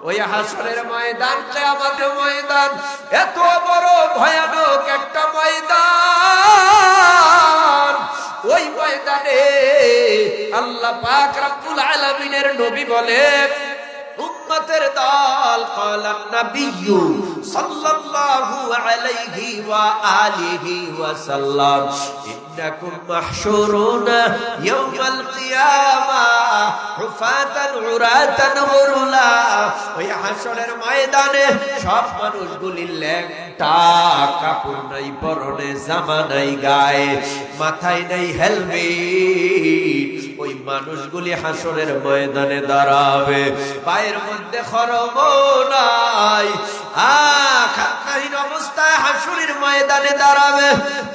ওই হাসরের ময়দান, কিয়ামতের ময়দান এত বড় ভয়ানক একটা ময়দান। ওই ময়দানে আল্লাহ পাক রব্বুল আলামিনের নবী বলে, উম্মতের দল, ক্বালান নাবিয়্যু সাল্লাল্লাহু আলাইহি ওয়া আলিহি ওয়া সাল্লাম, ইন্নাকুম মাহশুরুনা ইয়াওমাল কিয়ামাহ হুফাতান উরাতান গুরলা। ওই হাসরের ময়দানে সব মানুষগুলি ল্যাংটা, কাপড় নাই পরনে, জামা নাই গায়ে, মাথায় নাই হেলমেট। ওই মানুষগুলি হাসরের ময়দানে দাঁড়াবে, পায়ের মধ্যে খরম নাই, খাদ্যহীন অবস্থায় হাসরের ময়দানে দাঁড়াবে।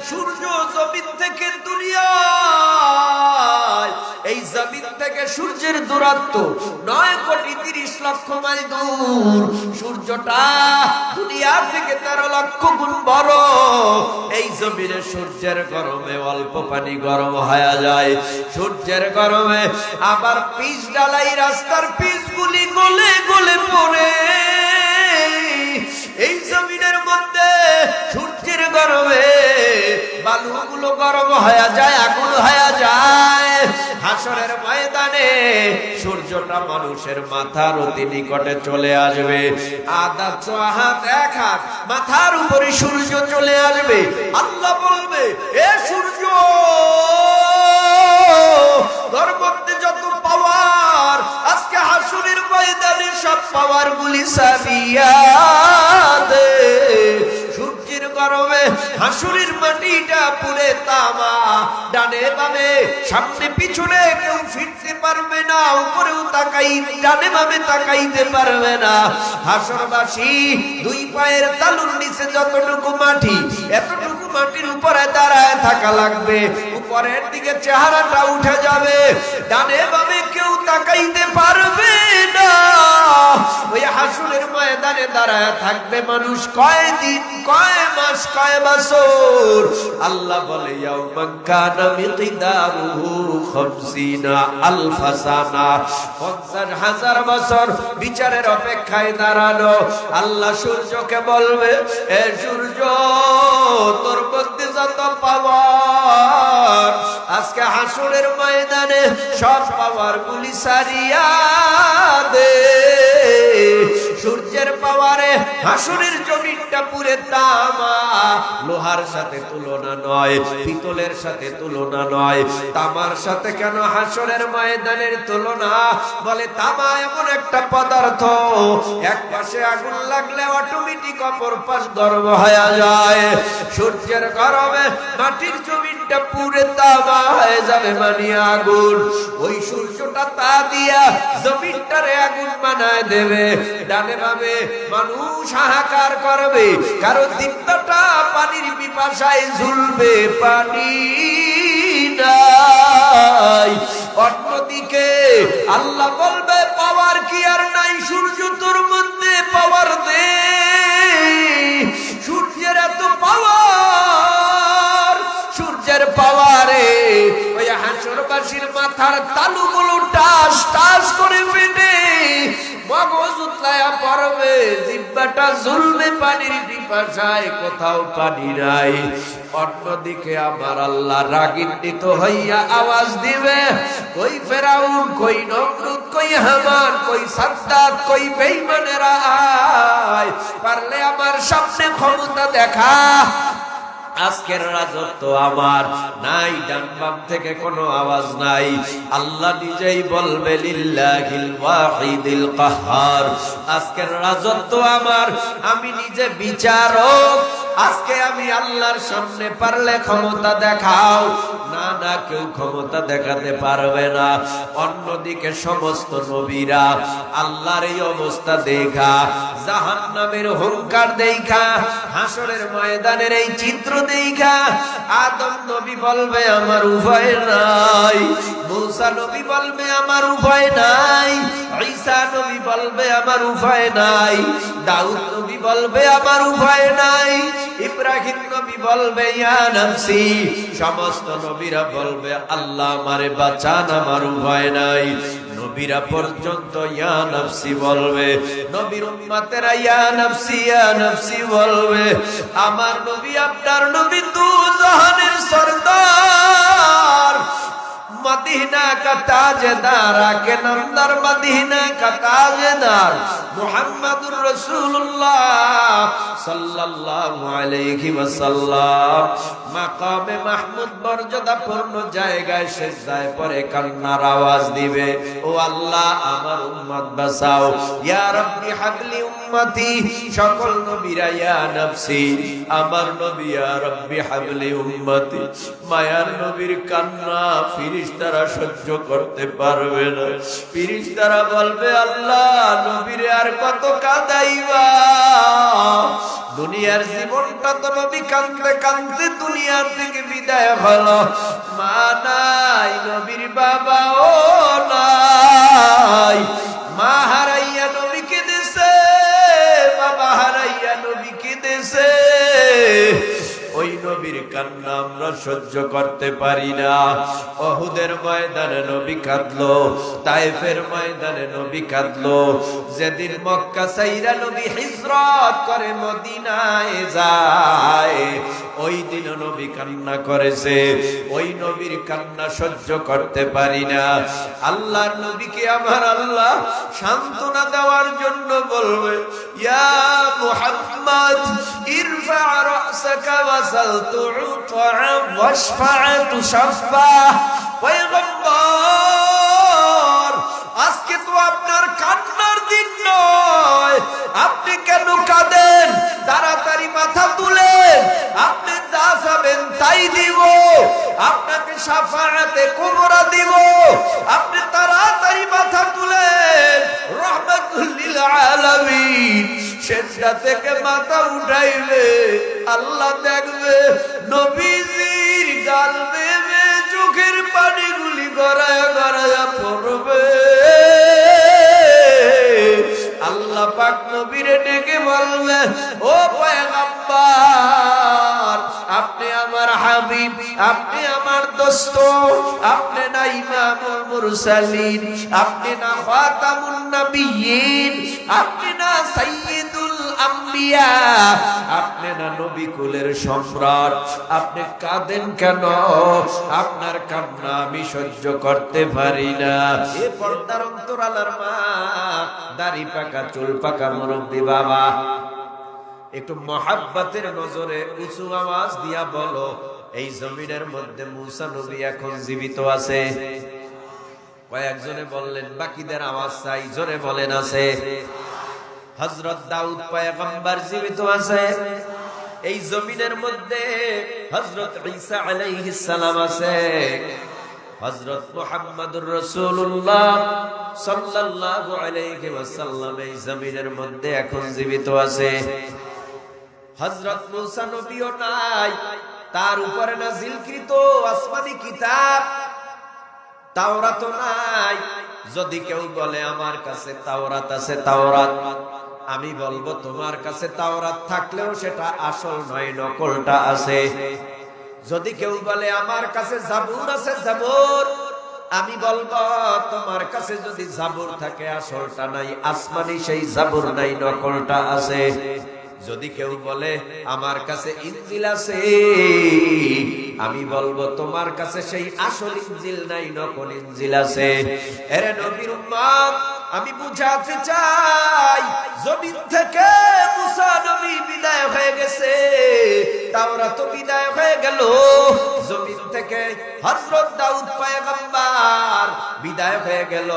সূর্য জমিন থেকে দুনিয়ায়, এই জমিন থেকে সূর্যের দূরত্ব 9,30,00,000 মাইল দূর। সূর্যটা দুনিয়া থেকে 13 লক্ষ গুণ বড়। এই জমিনে সূর্যের গরমে অল্প পানি গরম হয়ে যায়। সূর্যের গরমে আবার পিচ ডালাই, রাস্তার পিচগুলি গলে গলে পড়ে। এই জমিনের মধ্যে সূর্যের গরমে বালুগুলো গরম হয়ে যায়, আগুন হয়ে যায়। হাসরের ময়দানে সূর্যটা মানুষের মাথার অতি নিকটে চলে আসবে। আধা ছোয়া হাত, 1 হাত মাথার উপরে সূর্য চলে আসবে। আল্লাহ বলবে, এ সূর্য, তোর মধ্যে যত পাওয়ার, আজকে হাসরের ময়দানে সব পাওয়ার গুলি সারিয়া দে। সূর্যের গরমে হাসরের মাটিটা পুরে তামা, ডানে বামে সামনে পিছনে কেউ ফিরতে পারবে না, উপরেও তাকাই, ডানে বামে তাকাইতে পারবে না। হাসরবাসী 2 পায়ের তালুর নিচে যতটুকু মাটি, এতটুকু মাটির উপরে দাঁড়ায় থাকা লাগবে। উপরের দিকে চেহারাটা উঠে যাবে, ডানে বামে কেউ তাকাইতে পারবে না। ওই হাসরের ময়দানে দাঁড়ায় থাকবে মানুষ কয় দিন, কয় মাস, কয় বছর। আল্লাহ বলে, ইয়াউমান কানা মিকদারুহু 50 আলফা সানা, 50,000 বছর বিচারের অপেক্ষায় দাঁড়ানো। আল্লাহ সূর্যকে বলবে, এ সূর্য, তোর মধ্যে যত পাওয়ার, আজকে হাসরের ময়দানে সব পাওয়ার গুলি সারিয়া দে। সূর্যের পাওয়ারে হাসরের জমিনটা পুরে তামা, লোহার সাথে তুলনা নয়, পিতলের সাথে তুলনা নয়। তামার সাথে কেন হাসরের ময়দানের তুলনা? বলে, তামা এমন একটা পদার্থ, এক পাশে আগুন লাগলে অটোমেটিক অপর পাশ গরম হয়ে যায়। সূর্যের গরমে মাটির জমিনটা পুরে তামা হয়ে যাবে, মানে আগুন। ওই সূর্যটা তা দিয়া জমিনটারে আগুন বানায় দেবে। ডানে বামে মানুষ হাহাকার করবে, কারণ দীপ্তটা পানির পিপাসায় ঝুলবে, পানি নাই। অন্যদিকে আল্লাহ বলবে, পাওয়ার কি আর নাই? সূর্য তোর মধ্যে পাওয়ার দে। সূর্যের এত পাওয়ার, সূর্যের পাওয়ারে ওই হাসরবাসীর মাথার তালুগুলো টাস টাস করে ফেটে মগজ উতলায়া পড়বে, জিহ্বাটা ঝুলবে পানির পিপাসায়, কোথাও পানি নাই। অন্যদিকে আমার আল্লাহ রাগান্বিত হইয়া আওয়াজ দিবে, কই ফেরাউন, কই নমরুদ, কই হামান, কই সাদ্দাত, কই বেঈমানেরা, আয় পারলে আমার সামনে ক্ষমতা দেখা। আজকের রাজত্ব আমার নাই। ডান বাম থেকে কোনো আওয়াজ নাই। আল্লাহ নিজেই বলবে, লিল্লাহিল ওয়াহিদিল কাহ্হার, আজকের রাজত্ব আমার, আমি নিজে বিচারক। আজকে আমি আল্লাহর সামনে পারলে ক্ষমতা দেখাও, না না, কেউ ক্ষমতা দেখাতে পারবে না। অন্যদিকে সমস্ত নবীরা আল্লাহর এই অবস্থা দেখা, জাহান্নামের হুঙ্কার দেখা, হাসরের ময়দানের এই চিত্র দেখা, আদম নবী বলবে, আমার উভয় নাই। মূসা নবী বলবে, আমার উভয় নাই। ঈসা নবী বলবে, আমার উভয় নাই। দাউদ নবী বলবে, আমার উভয় নাই। ইব্রাহিম নবী বলবে, ইয়া নফসি। সমস্ত নবীরা বলবে, আল্লাহ আমারে বাঁচান, আমার উভয় নাই। নবীরা পর্যন্ত ইয়া নফসি বলবে, নবীর উম্মতেরা ইয়া নফসি বলবে। আমার নবী আপনার নবী দু জাহানের সরদার, मदीना का ताजदार आके नंदर मदीना का ताजदार मुहम्मदुर रसूलुल्लाह सल्लल्लाहु अलैहि वसल्लम মাকামে মাহমুদ মর্যাদাপূর্ণ জায়গায় সিজদায় পড়ে কান্নার আওয়াজ দিবে, ও আল্লাহ আমার উম্মত বাঁচাও, ইয়া রাব্বি হাবলি উম্মতি। সকল নবীরা ইয়া নফসি, আমার নবী ইয়া রাব্বি হাবলি উম্মতি। মায়ার নবীর কান্না ফেরেশতারা সহ্য করতে পারবে না। ফেরেশতারা বলবে, আল্লাহ নবীরে আর কত কাঁদাইবা, দুনিয়ার জীবনটা তো নবী কাঁদতে কাঁদতে দুনিয়া থেকে বিদায় হলো, মা নাই, নবীর বাবাও নাই, মা হারাইয়া নবীকে দেশে, বাবা হারাইয়া নবীকে দেশে। ওই নবীর কান্না আমরা সহ্য করতে পারি না। উহুদের ময়দানে নবী কাঁদলো, তায়েফের ময়দানে নবী কাঁদলো, যেদিন মক্কা ছাইরা নবী হিজরত করে মদিনায় যায়, ওই দিন নবী কান্না করেছে। ওই নবীর কান্না সহ্য করতে পারি না। আল্লাহর নবীকে আমার আল্লাহ সান্ত্বনা দেওয়ার জন্য বলবে, ইয়া মুহাম্মদ ইরফা রাসাকা ওয়াসাল তু'তা ওয়াশফা তুশাফা। পয়গম্বর, আজকে তো আপনার কান্নার দিন নয়, আপনি কেন কাঁদেন? তাড়াতাড়ি মাথা তুলেন, আপনি যা চাবেন তাই দিব, আপনাকে শাফাআতে কুবরা দিব। আপনি তাড়াতাড়ি মাথা তুলেন, রাহমাতুল লিল আলামিন সেজদা থেকে মাথা উঠাইবে, আল্লাহ দেখবে নবীজির গাল বেয়ে চোখের পানিগুলি গড়ায়া গড়ায়া পড়বে। আল্লাহ পাক নবীরে ডেকে বলবে, ও পয়গম্বর, আপনি আমার হাবিব, আপনি আমার দোস্ত, আপনি না ইমামুল মুরসালিন, আপনি না খাতামুন নবিয়্যিন, আপনি না সাইয়্যিদুল আম্বিয়া, আপনি না নবী কুলের সম্রাট, আপনি কাঁদেন কেন? আপনার কান্না আমি সহ্য করতে পারি না। এ পর্দার অন্তরালার মা, দাড়ি পাকা চুল পাকা মুরব্বি বাবা, একটু মহাব্বতের নজরে উঁচু আওয়াজ দিয়া বলো, এই জমিনের মধ্যে মুসা নবী এখন জীবিত আছে? কয়েকজনে বললেন, বাকিদের আওয়াজ চাই, জোরে বলেন আছে। হযরত দাউদ পয়গম্বর জীবিত আছে। এই জমিনের মধ্যে হযরত ঈসা আলাইহিস সালাম আছে। হযরত মুহাম্মদুর রাসূলুল্লাহ সাল্লাল্লাহু আলাইহি ওয়াসাল্লাম এই জমিনের মধ্যে এখন জীবিত আছে। হযরত মুসা নবীও নাই, তার উপরে নাযিলকৃত আসমানী কিতাব তাওরাত নাই। যদি কেউ বলে আমার কাছে তাওরাত আছে, তাওরাত, আমি বলবো তোমার কাছে তাওরাত থাকলেও সেটা আসল নয়, নকলটা আছে। যদি কেউ বলে আমার কাছে জাবুর আছে, জাবুর, আমি বলবো তোমার কাছে যদি জাবুর থাকে আসলটা নাই, আসমানি সেই জাবুর নাই, নকলটা আছে। যদি কেউ বলে আমার কাছে ইনজিল আছে, আমি বলবো তোমার কাছে সেই আসল ইনজিল নাই, নকল ইনজিল আছে। এরে নবীর উম্মত, আমি বুঝাতে চাই, জমিন থেকে মুসা নবী বিদায় হয়ে গেছে, তাওরাত বিদায় হয়ে গেল। জমিন থেকে হযরত দাউদ পয়গম্বর বিদায় হয়ে গেল।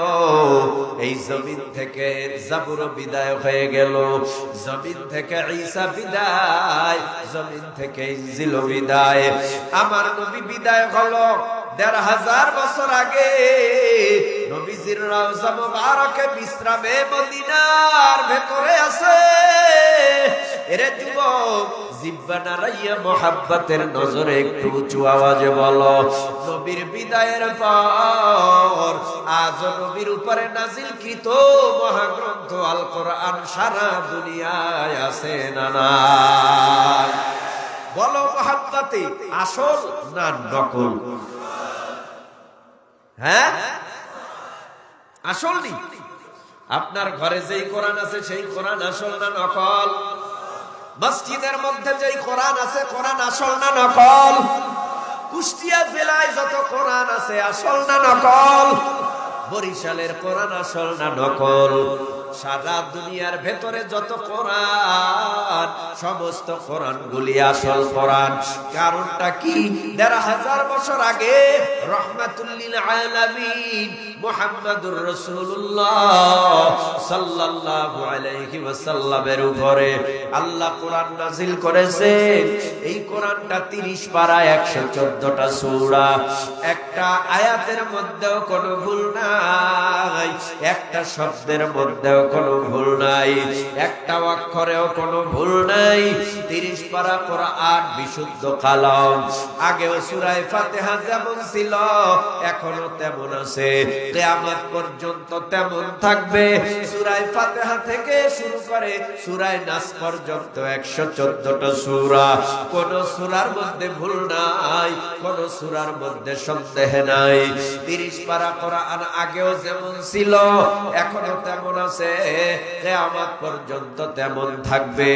এই জমিন থেকে জাবুর বিদায় হয়ে গেল। জমিন থেকে ঈসা বিদায়, জমিন থেকে ইনজিল বিদায়। আমার নবী বিদায় হলো ১৫০০ বছর আগে। নবীজির রওজা মুবারকে বিশ্রামে মদিনার ভেতরে আছে। এরে যুবক, জিহ্বা নাড়াইয়া মুহাব্বতের নজরে একটু উঁচু আওয়াজে বলো, নবীর বিদায়ের পর আজ নবীর উপরে নাযিলকৃত মহাগ্রন্থ আল কোরআন সারা দুনিয়ায় আছে না নাই? বলো, মুহাব্বতে আসল না নকল? হ্যাঁ, আসল নি? আপনার ঘরে যেই কোরআন আছে সেই কোরআন আসল না নকল? মসজিদের মধ্যে যেই কোরআন আছে কোরআন আসল না নকল? কুষ্টিয়া জেলায় যত কোরআন আছে আসল না নকল? বরিশালের কোরআন আসল না নকল? সারা দুনিয়ার ভেতরে যত কোরআন সমস্ত কোরআন গুলি আসল কোরআন। কারণটা কি? ১৫০০ বছর আগে রাহমাতুল লিল আলামিন মুহাম্মাদুর রাসূলুল্লাহ সাল্লাল্লাহু আলাইহি ওয়াসাল্লামের উপরে আল্লাহ কোরআন নাযিল করেছেন। এই কোরআনটা ৩০ পারা ১১৪টা সূরা। একটা আয়াতের মধ্যেও কোনো ভুল নাই, একটা শব্দের মধ্যেও কোনো ভুল নাই, একটা অক্ষরেও কোনো ভুল নাই। ৩০ পারা কোরআন বিশুদ্ধ কালাম। আগেও সূরা ফাতিহা যেমন ছিল এখনো তেমন আছে, কিয়ামত পর্যন্ত তেমন থাকবে। সূরা ফাতিহা থেকে শুরু করে সূরা নাস পর্যন্ত ১১৪টা সূরা। কোন সূরার মধ্যে ভুল নাই, কোন সূরার মধ্যে সন্দেহ নাই। ৩০ পারা কোরআন আগেও যেমন ছিল এখনো তেমন আছে, কিয়ামত পর্যন্ত তেমন থাকবে।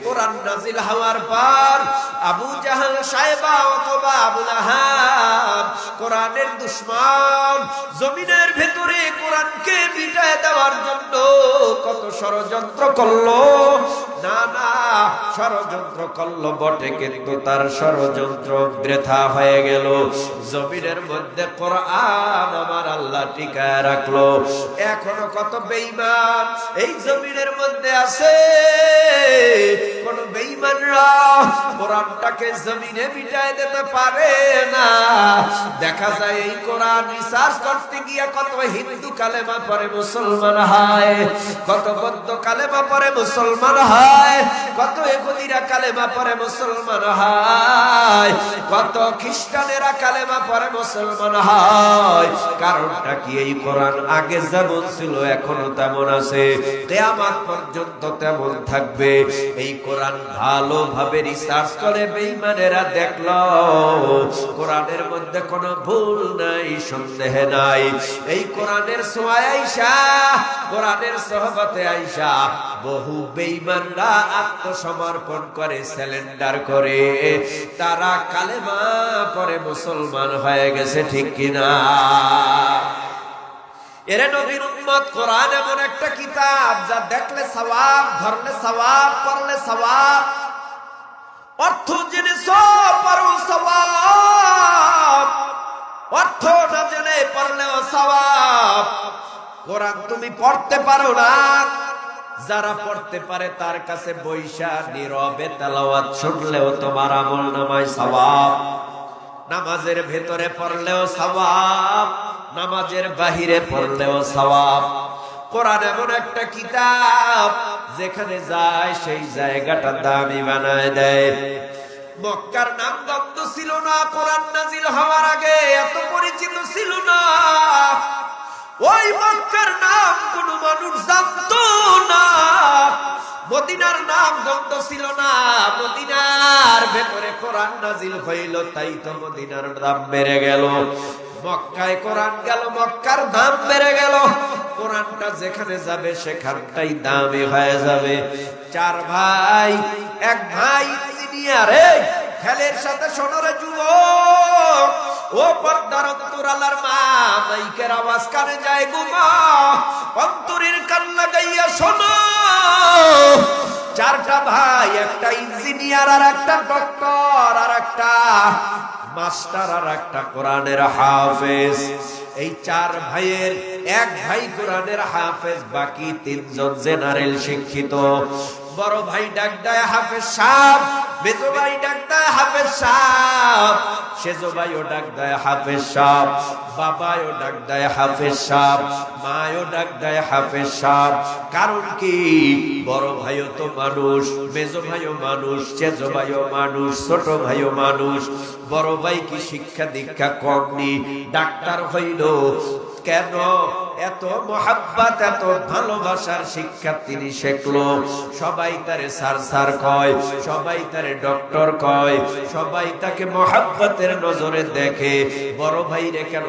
কোরআন নাযিল হওয়ার পর আবু জাহল, সায়বা অথবা আবু লাহাব কোরআনের দুশমন জমিনের ভেতরে কোরআনকে মিটায় দেওয়ার জন্য কত ষড়যন্ত্র করলো। না না, ষড়যন্ত্র করলো বটে, কিন্তু তার ষড়যন্ত্র বৃথা হয়ে গেল। জমিনের মধ্যে কোরআন আমার আল্লাহ টিকায় রাখলো। এখনো কত বেঈমান এই জমিনের মধ্যে আছে। কোন বেঈমানরা কোরআনটাকে জমিনে মিটায় দিতে পারে না। দেখা যায় এই কোরআন রিসার্চ করতে গিয়ে কত হিন্দু কালেমা পড়ে মুসলমান হয়, কত বৌদ্ধ কালেমা পড়ে মুসলমান হয়, কত ইহুদিরা কালেমা পড়ে মুসলমান হয়, কত খ্রিস্টানেরা কালেমা পড়ে মুসলমান হয়। কারণটা কি? এই কোরআন আগে যেমন ছিল এখনো তেমন আছে, কিয়ামত পর্যন্ত তেমন থাকবে। এই কোরআন ভালোভাবে রিসার্চ করে বেঈমানেরা দেখলো কোরআনের মধ্যে কোনো ভুল নাই, সন্দেহ নাই। এই কোরআনের ছোঁয়ায় আইসা, কোরআনের সোহবতে আইসা বহু বেঈমানরা আত্মসমর্পণ করে, সারেন্ডার করে, তারা কালেমা পড়ে মুসলমান হয়ে গেছে। ঠিক কিনা? এরে নবীর উম্মত, কোরআন এমন একটা কিতাব যা দেখলে সওয়াব, ধরলে সওয়াব, পড়লে সওয়াব, অর্থ জেনে সব পড়ো সওয়াব, অর্থ না জেনে পড়লেও সওয়াব। কোরআন তুমি পড়তে পারো না, যারা পড়তে পারে তার কাছে বৈশা নীরবে তেলাওয়াত শুনলেও তোমার আমলনামায় সওয়াব। নামাজের ভেতরে পড়লেও সওয়াব, নামাজের বাহিরে পড়লেও সওয়াব। কোরআন এমন একটা কিতাব যেখানে যায় সেই জায়গাটা দামি বানায় দেয়। মক্কার নাম গন্ধ ছিল না, কোরআন নাযিল হওয়ার আগে এত পরিচিত ছিল না। ওই মক্কার নাম কোন মানুষ জানতো না। মদিনার নাম গন্ধ ছিল না, মদিনার ভেতরে কোরআন নাযিল হইল, তাই তো মদিনার দাম বেড়ে গেল। মক্কায় কোরআন গেল, মক্কার দাম বেড়ে গেল। কোরআনটা যেখানে যাবে সেখানটাই দামি হয়ে যাবে। 4 ভাই, এক ভাই ইঞ্জিনিয়ার। খেলের সাথে সোনরে যুবক, ও পর্দার অন্তরালার মা, মাইকের আওয়াজ কানে যায় গো মা, অন্তরের কান লাগাইয়া শোনো। 4টা ভাই, একটা ইঞ্জিনিয়ার, আর একটা ডক্টর, আর একটা মাস্টার, আর একটা কোরআনের হাফেজ। এই 4 ভাইয়ের এক ভাই কোরআনের হাফেজ, বাকি 3 জন জেনারেল শিক্ষিত। বড় ভাই ডাক দেয় হাফেজ সাহেব, মেজো ভাই ডাক দেয় হাফেজ সাহেব, সেজো ভাইও ডাক দেয় হাফেজ সাহেব, বাবাও ডাক দেয় হাফেজ সাহেব, মাও ডাক দেয় হাফেজ সাহেব। কারণ কি? বড় ভাইও তো মানুষ, মেজো ভাইও মানুষ, সেজো ভাইও মানুষ, ছোট ভাইও মানুষ। বড় ভাই কি শিক্ষা দীক্ষা কম নি? ডাক্তার হইল কেন? এত মোহাব্বত, এত ভালোবাসার শিক্ষা তিনি শিখলো। সবাই তারে স্যার স্যার কয়, সবাই তারে ডক্টর কয়, সবাই তাকে মোহাব্বতের নজরে দেখে। বড় ভাইরে কেন,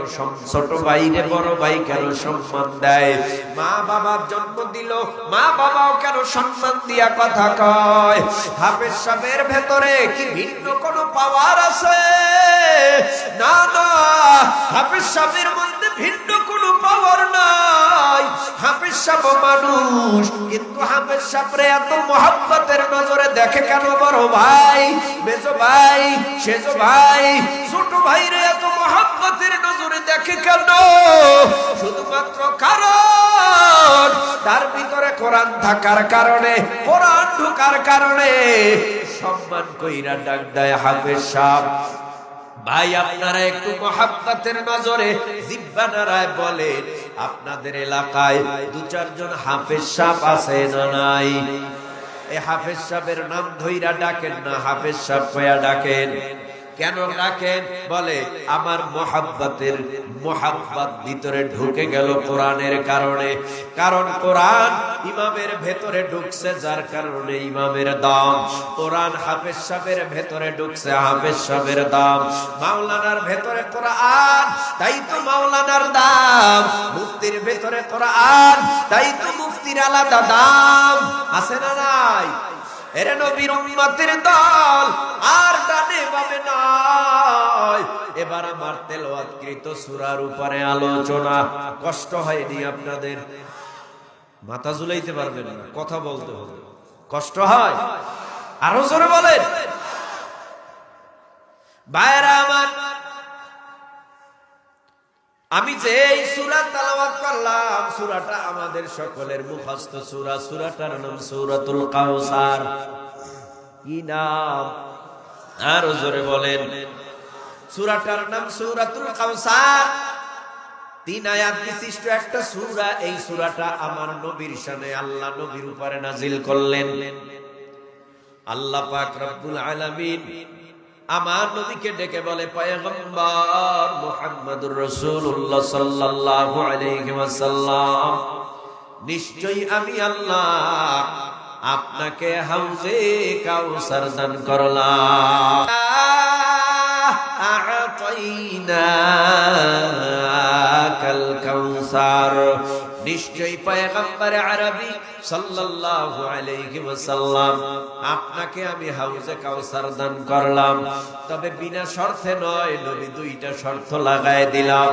ছোট ভাইরে বড় ভাই কেন সম্মান দেয়? মা বাবার জন্ম দিল, মা বাবাও কেন সম্মান দিয়া কথা কয়? হাফেজ সাহেবের ভেতরে কি ভিন্ন কোন পাওয়ার আছে? না না, হাফেজ সাহেবের মধ্যে ভিন্ন কোন পাওয়ার নাই। হাফেজ সাহেব মানুষ, কিন্তু হাফেজ সাহেবরে এত মোহাব্বতের নজরে দেখে কেন? বড় ভাই, মেজো ভাই, সেজো ভাই, ছোট ভাইরে এত মোহাব্বতের নজরে দেখে কেন? শুধুমাত্র কারণ তার ভিতরে কোরআন থাকার কারণে, কোরআন ঢোকার কারণে সম্মান কইরা ডাক দেয় হাফেজ সাহেব। ভাই, আপনারা একটু মোহাব্বতের নজরে জিহ্বা নাড়ায় বলেন, আপনাদের এলাকায় 2-4 জন হাফেজ সাহেব আছে না নাই? এই হাফেজ সাহেবের নাম ধইরা ডাকেন না, হাফেজ সাহেব কইয়া ডাকেন। কেন ডাকেন? বলে আমার মোহাব্বত ভিতরে ঢুকে গেল কোরআনের কারণে। কারণ কোরআন ইমামের ভেতরে ঢুকছে, যার কারণে ইমামের দাম। কোরআন হাফেজ সাহেবের ভেতরে ঢুকছে, হাফেজ সাহেবের দাম। মাওলানার ভেতরে কোরআন, তাই তো মাওলানার দাম। মুফতির ভেতরে কোরআন, তাই তো মুফতির আলাদা দাম। আছে না নাই? এরে নবীর উম্মতের দল আর ডানে বামে নাই। এবার আমার তেলাওয়াতকৃত সূরার উপরে আলোচনা। কষ্ট হয়নি আপনাদের? মাথা ঝুলাইতে পারবেন না, কথা বলতে হবে। কষ্ট হয়? আরো জোরে বলেন। ভাইরা আমার, আমি যে এই সূরা তেলাওয়াত করলাম, সূরাটা আমাদের সকলের মুখস্থ সূরা। সূরাটার নাম সূরাতুল কাউসার। কি নাম? আরো জোরে বলেন। সূরাটার নাম সূরাতুল কাউসার। 3 আয়াত বিশিষ্ট একটা সূরা। এই সূরাটা আমার নবীর শানে আল্লাহ নবীর উপরে নাজিল করলেন। আল্লাহ পাক রব্বুল আলামিন আমার নবীকে ডেকে বলে, পয়গম্বর মুহাম্মদুর রাসূলুল্লাহ সাল্লাল্লাহু আলাইহি ওয়াসাল্লাম, নিশ্চয়ই আমি আল্লাহ আপনাকে হাউজে কাউসার দান করলাম। আ'তাইনাকাল কাউসার। নিশ্চয়ই পয়গম্বর আরবি সাল্লাল্লাহু আলাইহি ওয়াসাল্লাম, আপনাকে আমি হাউজে কাউসার দান করলাম। তবে বিনা শর্তে নয়, নবী 2টা শর্ত লাগায় দিলাম।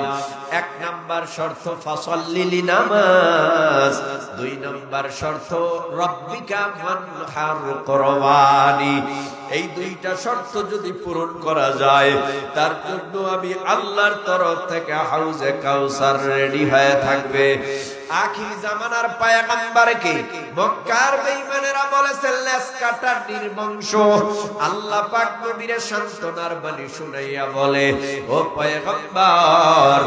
1 নাম্বার শর্ত ফাসাল্লি নামাজ, 2 নাম্বার শর্ত রব্বিকা মানহার কুরবানি। এই 2টা শর্ত যদি পূরণ করা যায়, তার জন্য আমি আল্লাহর তরফ থেকে হাউজে কাউসার রেডি হয়ে থাকবে। আখির জামানার পয়গম্বরকে মক্কার বেঈমানেরা বলেছে লেজ কাটা নির্বংশ। আল্লাহ পাক নবীর সান্তনার বাণী শুনাইয়া বলে, ও পয়গম্বর,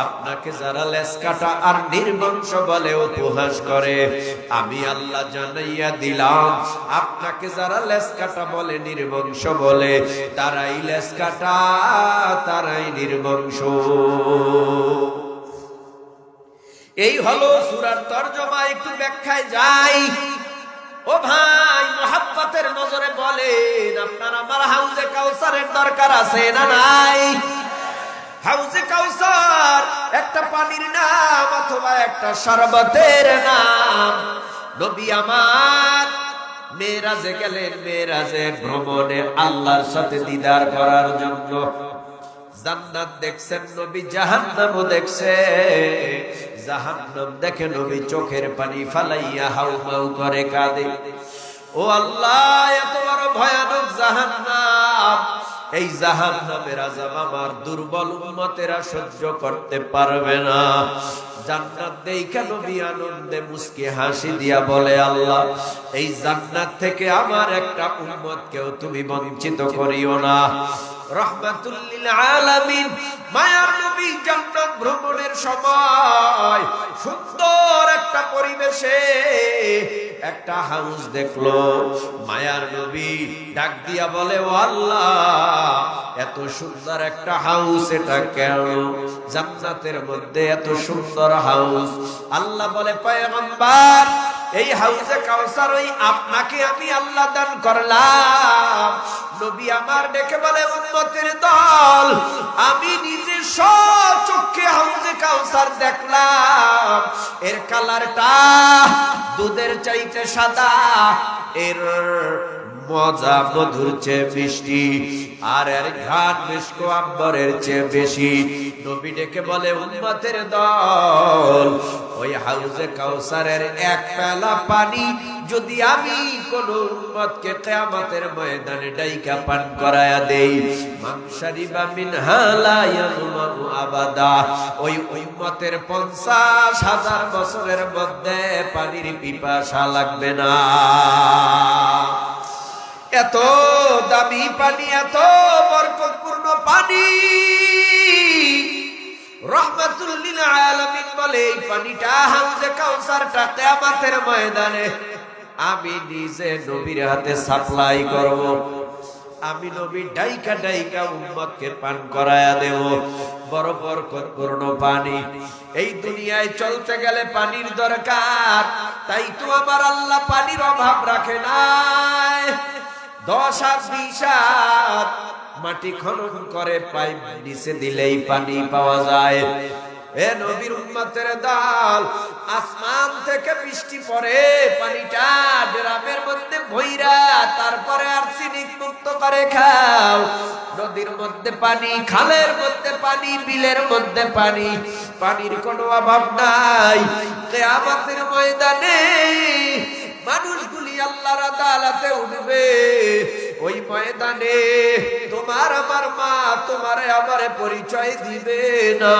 আপনাকে যারা লেজ কাটা আর নির্বংশ বলে, উপহাস করে, আমি আল্লাহ জানাইয়া দিলাম, আপনাকে যারা লেজ কাটা বলে, নির্বংশ বলে, তারাই লেজ কাটা, তারাই নির্বংশ। এই হলো সূরার তরজমা। একটু ব্যাখ্যায় যাই। ও ভাই, মুহাব্বতের নজরে বলেন, আপনার আমার হাউজে কাউসারের দরকার আছে না নাই? হাউজে কাউসার একটা পানির নাম অথবা একটা শরবতের নাম। নবী আমার মেরাজে গেলেন, মেরাজে ভ্রমণে আল্লাহর সাথে দিদার করার জন্য। জান্নাত দেখছেন নবী, জাহান্নামও দেখছে। জাহান্নাম দেখে নবী চোখের পানি ফালাইয়া হাউমাউ করে কাঁদে, ও আল্লাহ, এত বড় ভয়ানক জাহান্নাম, এই জাহান্নামের আযাব আমার দুর্বল উম্মতেরা সহ্য করতে পারবে না। জান্নাত দেখে নবী আনন্দে মুস্কি হাসি দিয়া বলে, আল্লাহ, এই জান্নাত থেকে আমার একটা উম্মতকেও তুমি বঞ্চিত করিও না। ও রাহমাতুল লিল আলামিন মায়ার নবী জান্নাত ভ্রমণের সময় সুন্দর একটা পরিবেশে একটা হাউস দেখলো। মায়ার নবী ডাক দিয়া বলে, ও আল্লাহ, এত সুন্দর একটা হাউস, এটা কেন জান্নাতের মধ্যে এত সুন্দর হাউস? আল্লাহ বলে, পয়গম্বর, এই হাউজে কাউসার ওই আপনাকে আমি আল্লাহ দান করলাম। নবী আমার ডেকে বলে, উম্মতের দল, আমি নিজে স্বচক্ষে হাউজে কাউসার দেখলাম। এর কালারটা দুধের চাইতে সাদা, এর মজা মধুর চেয়ে মিষ্টি, আর এর ঘ্রাণ মিষ্ক আম্বরের চেয়ে বেশি। নবী ডেকে বলে, উম্মতের দল, ওই হাউজে কাউসারের এক পেলা পানি যদি আমি কোন উম্মতকে কিয়ামতের ময়দানে ডাইকা পান করায়া দেই, মান শারিবা মিনহা লা ইয়াযমাউ আবাদা, ওই উম্মতের 50,000 বছরের মধ্যে পানির পিপাসা লাগবে না। এত দামি পানি, এত বরকতপূর্ণ পানি। রাহমাতুল লিল আলামিন বলে, এই পানিটা হাউজে কাউসারটা কিয়ামতের ময়দানে আমি নিজে নবীর হাতে সাপ্লাই করব। আমি নবী ডাইকা ডাইকা উম্মতকে পান করায়া দেব। বড় বরকতপূর্ণ পানি। এই দুনিয়ায় চলতে গেলে পানির দরকার, তাই তো আমার আল্লাহ পানির অভাব রাখে নাই। 10 হাত 20 হাত মাটি খনন করে পাইপ নিচে দিলেই পানি পাওয়া যায়। এ নবীর উম্মতের দল, আসমান থেকে বৃষ্টি পড়ে, পানিটা ড্রামের মধ্যে ভইরা তারপরে আর্সেনিক মুক্ত করে খাও। নদীর মধ্যে পানি, খালের মধ্যে পানি, বিলের মধ্যে পানি, পানির কোনো অভাব নাই। কিয়ামতের ময়দানে মানুষগুলি আল্লাহর আদালতে উঠবে। ওই ময়দানে তোমার আমার মা তোমারে আমারে পরিচয় দিবে না,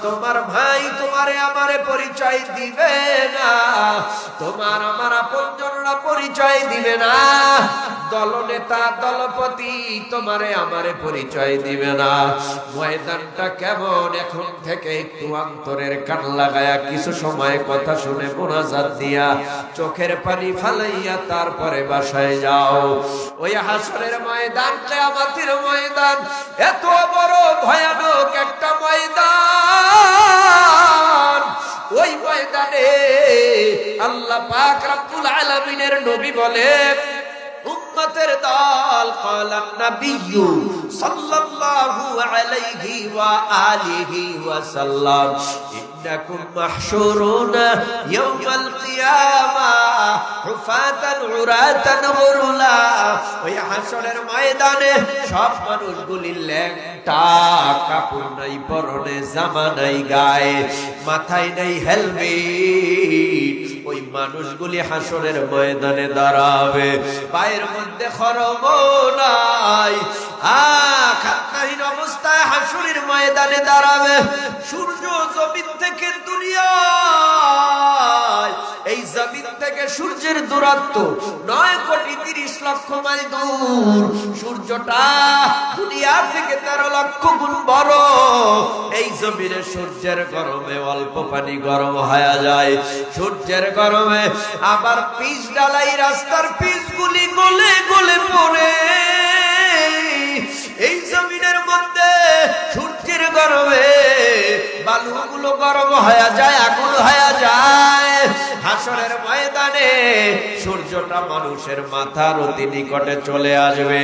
তোমার ভাই তোমারে আমারে পরিচয় দিবে না, তোমার আমার আপনজনরা পরিচয় দিবে না, দলনেতা দলপতি তোমারে আমারে পরিচয় দিবে না। ময়দানটা কেমন? এখন থেকে একটু অন্তরের কান লাগায়া কিছু সময় কথা শুনে মোনাজাত দিয়া চোখের পানি ফালাইয়া তারপরে বাসায় যাও। ওই হাসরের ময়দান, কিয়ামতের ময়দান এত বড় ভয়ানক একটা ময়দান। ওই ময়দানে আল্লাহ পাক রব্বুল আলামিনের নবী বলে, উম্মতের দল, ক্বালান নাবিয়্যু সাল্লাল্লাহু আলাইহি ওয়া আলিহি ওয়া সাল্লাম, ইন্নাকুম মাহশুরুনা ইয়াওমাল কিয়ামাহ হুফাতান উরাতান গুরলা। ওই হাসরের ময়দানে সব মানুষগুলি ল্যাংটা, কাপড় নাই পরনে, জামা নাই গায়ে, মাথায় নাই হেলমেট। ওই মানুষগুলি হাসরের ময়দানে দাঁড়াবে, পায়ের মধ্যে খরম নাই, খাতনাহীন অবস্থায় হাসরের ময়দানে দাঁড়াবে। সূর্য জমিন থেকে দুনিয়ায়, এই জমিন থেকে সূর্যের দূরত্ব 9,30,00,000 মাইল দূর। সূর্যটা দুনিয়া থেকে 13 লক্ষ গুণ বড়। এই জমিনে সূর্যের গরমে অল্প পানি গরম হয়ে যায়। সূর্যের গরমে আবার পিচ ডালাই, রাস্তার পিচগুলি গলে গলে পড়ে। এই জমিনের মধ্যে সূর্যের গরমে বালুগুলো গরম হয়ে যায়, আগুন হয়ে যায়। হাসরের ময়দানে সূর্যটা মানুষের মাথার অতি নিকটে চলে আসবে।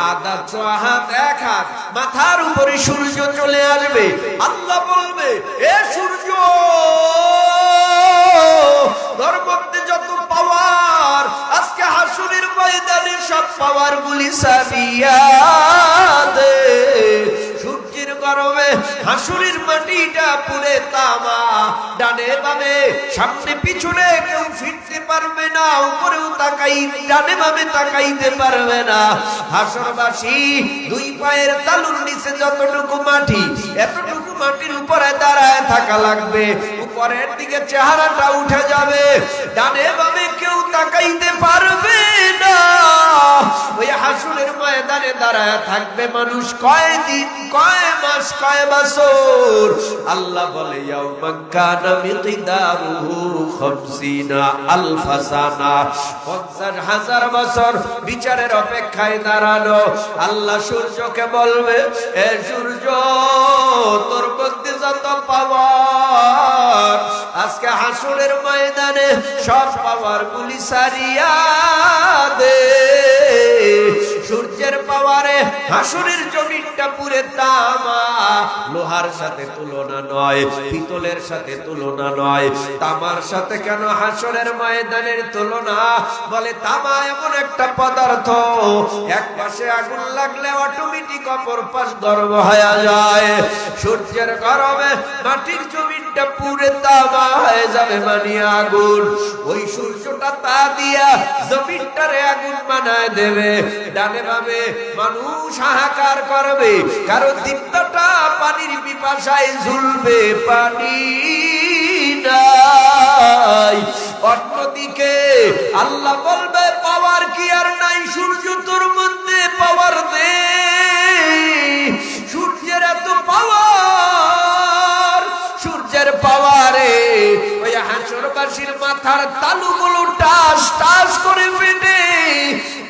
আধা ছোয়া হাত, 1 হাত মাথার উপরে সূর্য চলে আসবে। আল্লাহ বলবে, এ সূর্য, তোর মধ্যে যত পাওয়ার, আজকে হাসরের ময়দানে সব পাওয়ার গুলি সারিয়া দে। সূর্যের গরমে হাসরের মাটিটা পুরে তামা, ডানে বামে সামনে পিছনে কেউ ফিরতে পারবে না, উপরেও তাকাই ডানে বামে তাকাইতে পারবে না। হাসরবাসী 2 পায়ের তালুর নিচে যতটুকু মাটি, এতটুকু মাটির উপরে দাঁড়ায় থাকা লাগবে। উপরের দিকে চেহারাটা উঠে যাবে, ডানে বামে কেউ তাকাইতে পারবে না। ওই হাসরের ময়দানে দাঁড়ায় থাকবে মানুষ কয় দিন, কয় মাস, কয় বছর? আল্লাহ বলে ইয়াউমান কানা মিকদারুহু 50,000 সানা, 50,000 বছর বিচারের অপেক্ষায় দাঁড়ানো। আল্লাহ সূর্যকে বলবে, এ সূর্য, তোর মধ্যে যত পাওয়ার, আজকে হাসরের ময়দানে সব পাওয়ার গুলি সারিয়া দে। সূর্যের পাওয়ারে হাসরের জমিনটা পুরে তামা, লোহার সাথে তুলনা নয়, পিতলের সাথে তুলনা নয়, তামার সাথে কেন হাসরের ময়দানের তুলনা? বলে তামা এমন একটা পদার্থ, এক পাশে আগুন লাগলে অটোমেটিক অপর পাশ গরম হয়ে যায়। সূর্যের গরমে মাটির জমিনটা পুরে তামা হয়ে যাবে, মানে আগুন। ওই সূর্যটা তা দিয়া জমিনটারে আগুন বানায় দেবে। ডানে বামে মানুষ হাহাকার করবে, কারণ দিনটা পানির পিপাসায় ঝুলবে, পানি নাই। অন্যদিকে আল্লাহ বলবে, পাওয়ার কি আর নাই? সূর্য তোর মধ্যে পাওয়ার দে। সূর্যের এত পাওয়ার, সূর্যের পাওয়ারে ওই হাসরবাসীর মাথার তালুগুলো টাস টাস করে ফেটে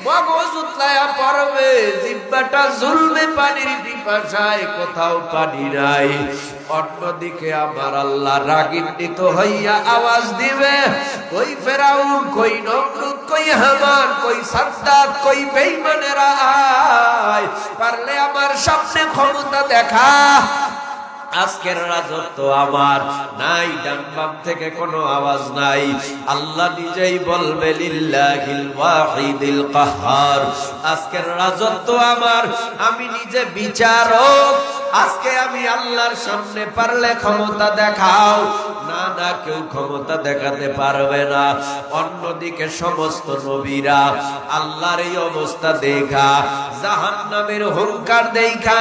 মগজ উতলায়া পড়বে, জিহ্বাটা ঝুলবে পানির পিপাসায়, কোথাও পানি নাই। অন্যদিকে আমার আল্লাহ রাগিন্বিত হইয়া আওয়াজ দিবে, কই ফেরাউন, কই নমরুদ, কই হামান, কই সাদ্দাত, কই বেঈমানেরা, আয় পারলে আমার সামনে ক্ষমতা দেখা। আজকের রাজত্ব আমার নাই, ডান বাম থেকে কোনো আওয়াজ নাই। আল্লাহ নিজেই বলবে, লিল্লাহিল ওয়াহিদিল কাহ্হার, আজকের রাজত্ব আমার, আমি নিজে বিচারক। আজকে আমি আল্লাহর সামনে পারলে ক্ষমতা দেখাও, না না, কেউ ক্ষমতা দেখাতে পারবে না। অন্যদিকে সমস্ত নবীরা আল্লাহর এই অবস্থা দেখা, জাহান্নামের হুঙ্কার দেখা,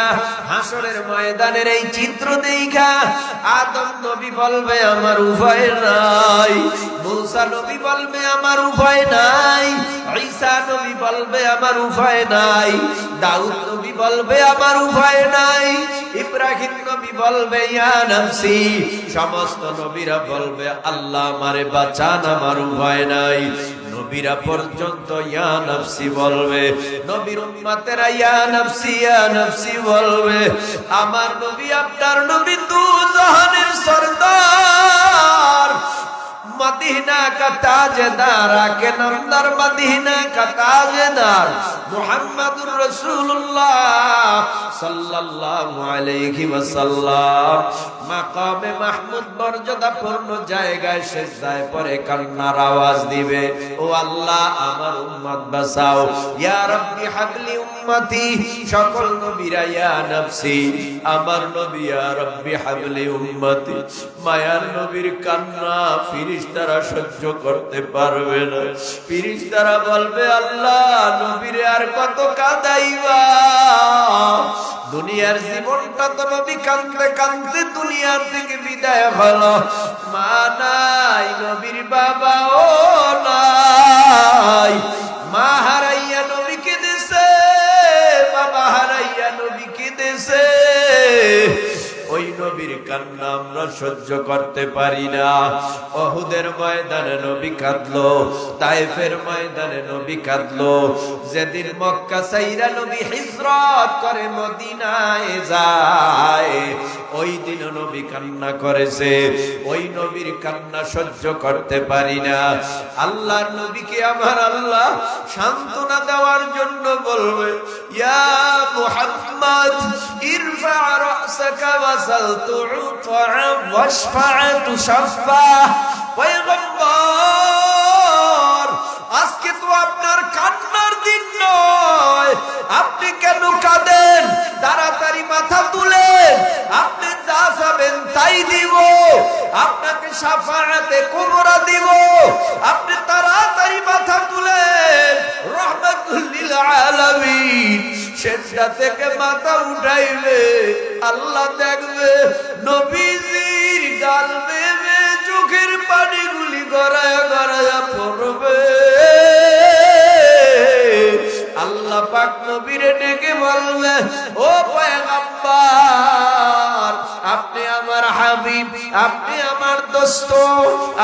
হাসরের ময়দানের এই চিত্র দেখা, আদম নবী বলবে আমার উভয় নাই, মূসা নবী বলবে আমার উভয় নাই, ঈসা নবী বলবে আমার উভয় নাই, দাউদ নবী বলবে আমার উভয় নাই, ইব্রাহিম নবী বলবে ইয়া নাফসি, সমস্ত নবীরা বলবে আল্লাহ আমারে বাঁচান, আমার উভয় নাই। নবীরা পর্যন্ত ইয়া নাফসি বলবে, নবীর উম্মতেরা ইয়া নাফসি, ইয়া নাফসি বলবে। আমার নবী, আপনার নবী দু জাহানের সরদার, मदीना का ताजदार, आके नंदर मदीना का ताजदार मुहम्मदुर रसूलुल्लाह सल्लल्लाहु अलैहि वसल्लम মাকামে মাহমুদ মর্যাদাপূর্ণ জায়গায় সিজদায় পড়ে কান্নার আওয়াজ দিবে, ও আল্লাহ আমার উম্মত বাঁচাও, ইয়া রাব্বি হাবলি উম্মতি। সকল নবীরা ইয়া নাফসি, আমার নবী ইয়া রাব্বি হাবলি উম্মতি। মায়ার নবীর কান্না ফেরেশতারা সহ্য করতে পারবে না। ফেরেশতারা বলবে আল্লাহ নবীরে আর কত কাঁদাইবা, দুনিয়ার জীবনটা তো নবী কাঁদতে কাঁদতে দুনিয়ার থেকে বিদায় হলো, মা নাই, নবীর বাবাও নাই, মা হারাইয়া নবী কেঁদেছে, বাবা হারাইয়া নবী কেঁদেছে। ওই নবীর কান্না আমরা সহ্য করতে পারি না। উহুদের ময়দানে নবী কাঁদলো, তায়েফের ময়দানে নবী কাঁদলো, যেদিন মক্কা ছাইরা নবী হিজরত করে মদিনায় যায়, ওই দিন নবী কান্না করেছে। ওই নবীর কান্না সহ্য করতে পারি না। আল্লাহর নবীকে আমার আল্লাহ সান্ত্বনা দেওয়ার জন্য বলবে, ইয়া মুহাম্মদ ইরফা রাসাকা ওয়াসাল তু'তা ওয়াশফা তুশাফা। পয়গম্বর, আজকে তো আপনার কান্নার দিন নয়, আপনি কেন কাঁদেন? তাড়াতাড়ি মাথা তুলেন, আপনি যা চাবেন তাই দিব, আপনাকে শাফাআতে কুবরা দিব, আপনি তাড়াতাড়ি মাথা তুলেন। রাহমাতুল লিল আলামিন সেজদা থেকে মাথা উঠাইবে, আল্লাহ দেখবে নবীজির গাল বেয়ে চোখের পানিগুলি গড়ায়া গড়ায়া পড়বে। আল্লাহ পাক নবীরে ডেকে বলবে, ও পয়গম্বর, আপনি আমার হাবিব, আপনি আমার দোস্ত,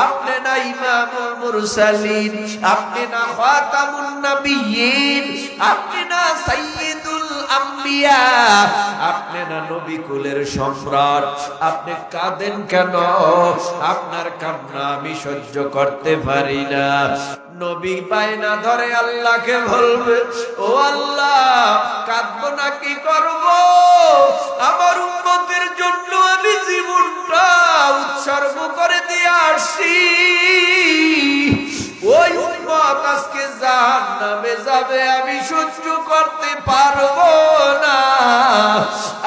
আপনি না ইমামুল মুরসালিন, আপনি না খাতামুন নবিয়্যিন, আপনি না সাইয়্যিদুল আম্বিয়া, আপনি না নবী কুলের সম্রাট, আপনি কাঁদেন কেন? আপনার কান্না আমি সহ্য করতে পারি না। নবী বায়না ধরে আল্লাহকে বলবে, ও আল্লাহ, কাঁদবো না কি করব? আমার উম্মতের জন্য আমি জীবনটা উৎসর্গ করে দিয়ে আসছি। ওই উম্মত আজকে জাহান্নামে যাবে, আমি সহ্য করতে পারবো না।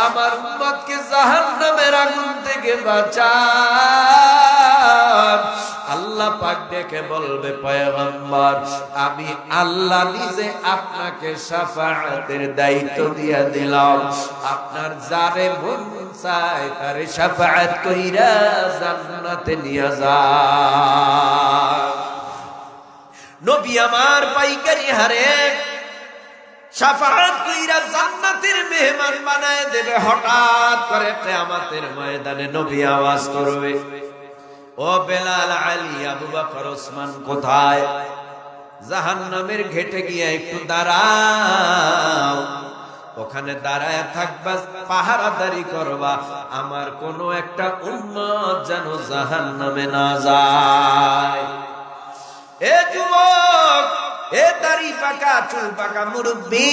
আমার উম্মতকে জাহান্নামের আগুন থেকে বাঁচান। আল্লাহ পাক ডেকে বলবে, পয়গম্বর, আমি আল্লাহ নিজে আপনাকে শাফাআতের দায়িত্ব দিয়ে দিলাম। আপনার যারে মন চায় তারে শাফাআত কইরা জান্নাতে নিয়ে যান। নবী আমার পাইকারি হারে শাফাআত কইরা জান্নাতের মেহমান বানায় দেবে। হঠাৎ করে কিয়ামতের ময়দানে নবী আওয়াজ করবে, ও বেলাল, আলী, আবু বকর, ওসমান কোথায়? জাহান্নামের ঘেটে গিয়ে একটু দাঁড়াও। ওখানে দাঁড়ায় থাকবা, পাহারাদারি করবা, আমার কোন একটা উম্মত যেন জাহান্নামে না যায়। এ যুবক, এ দাড়ি পাকা চুল পাকা মুরব্বি,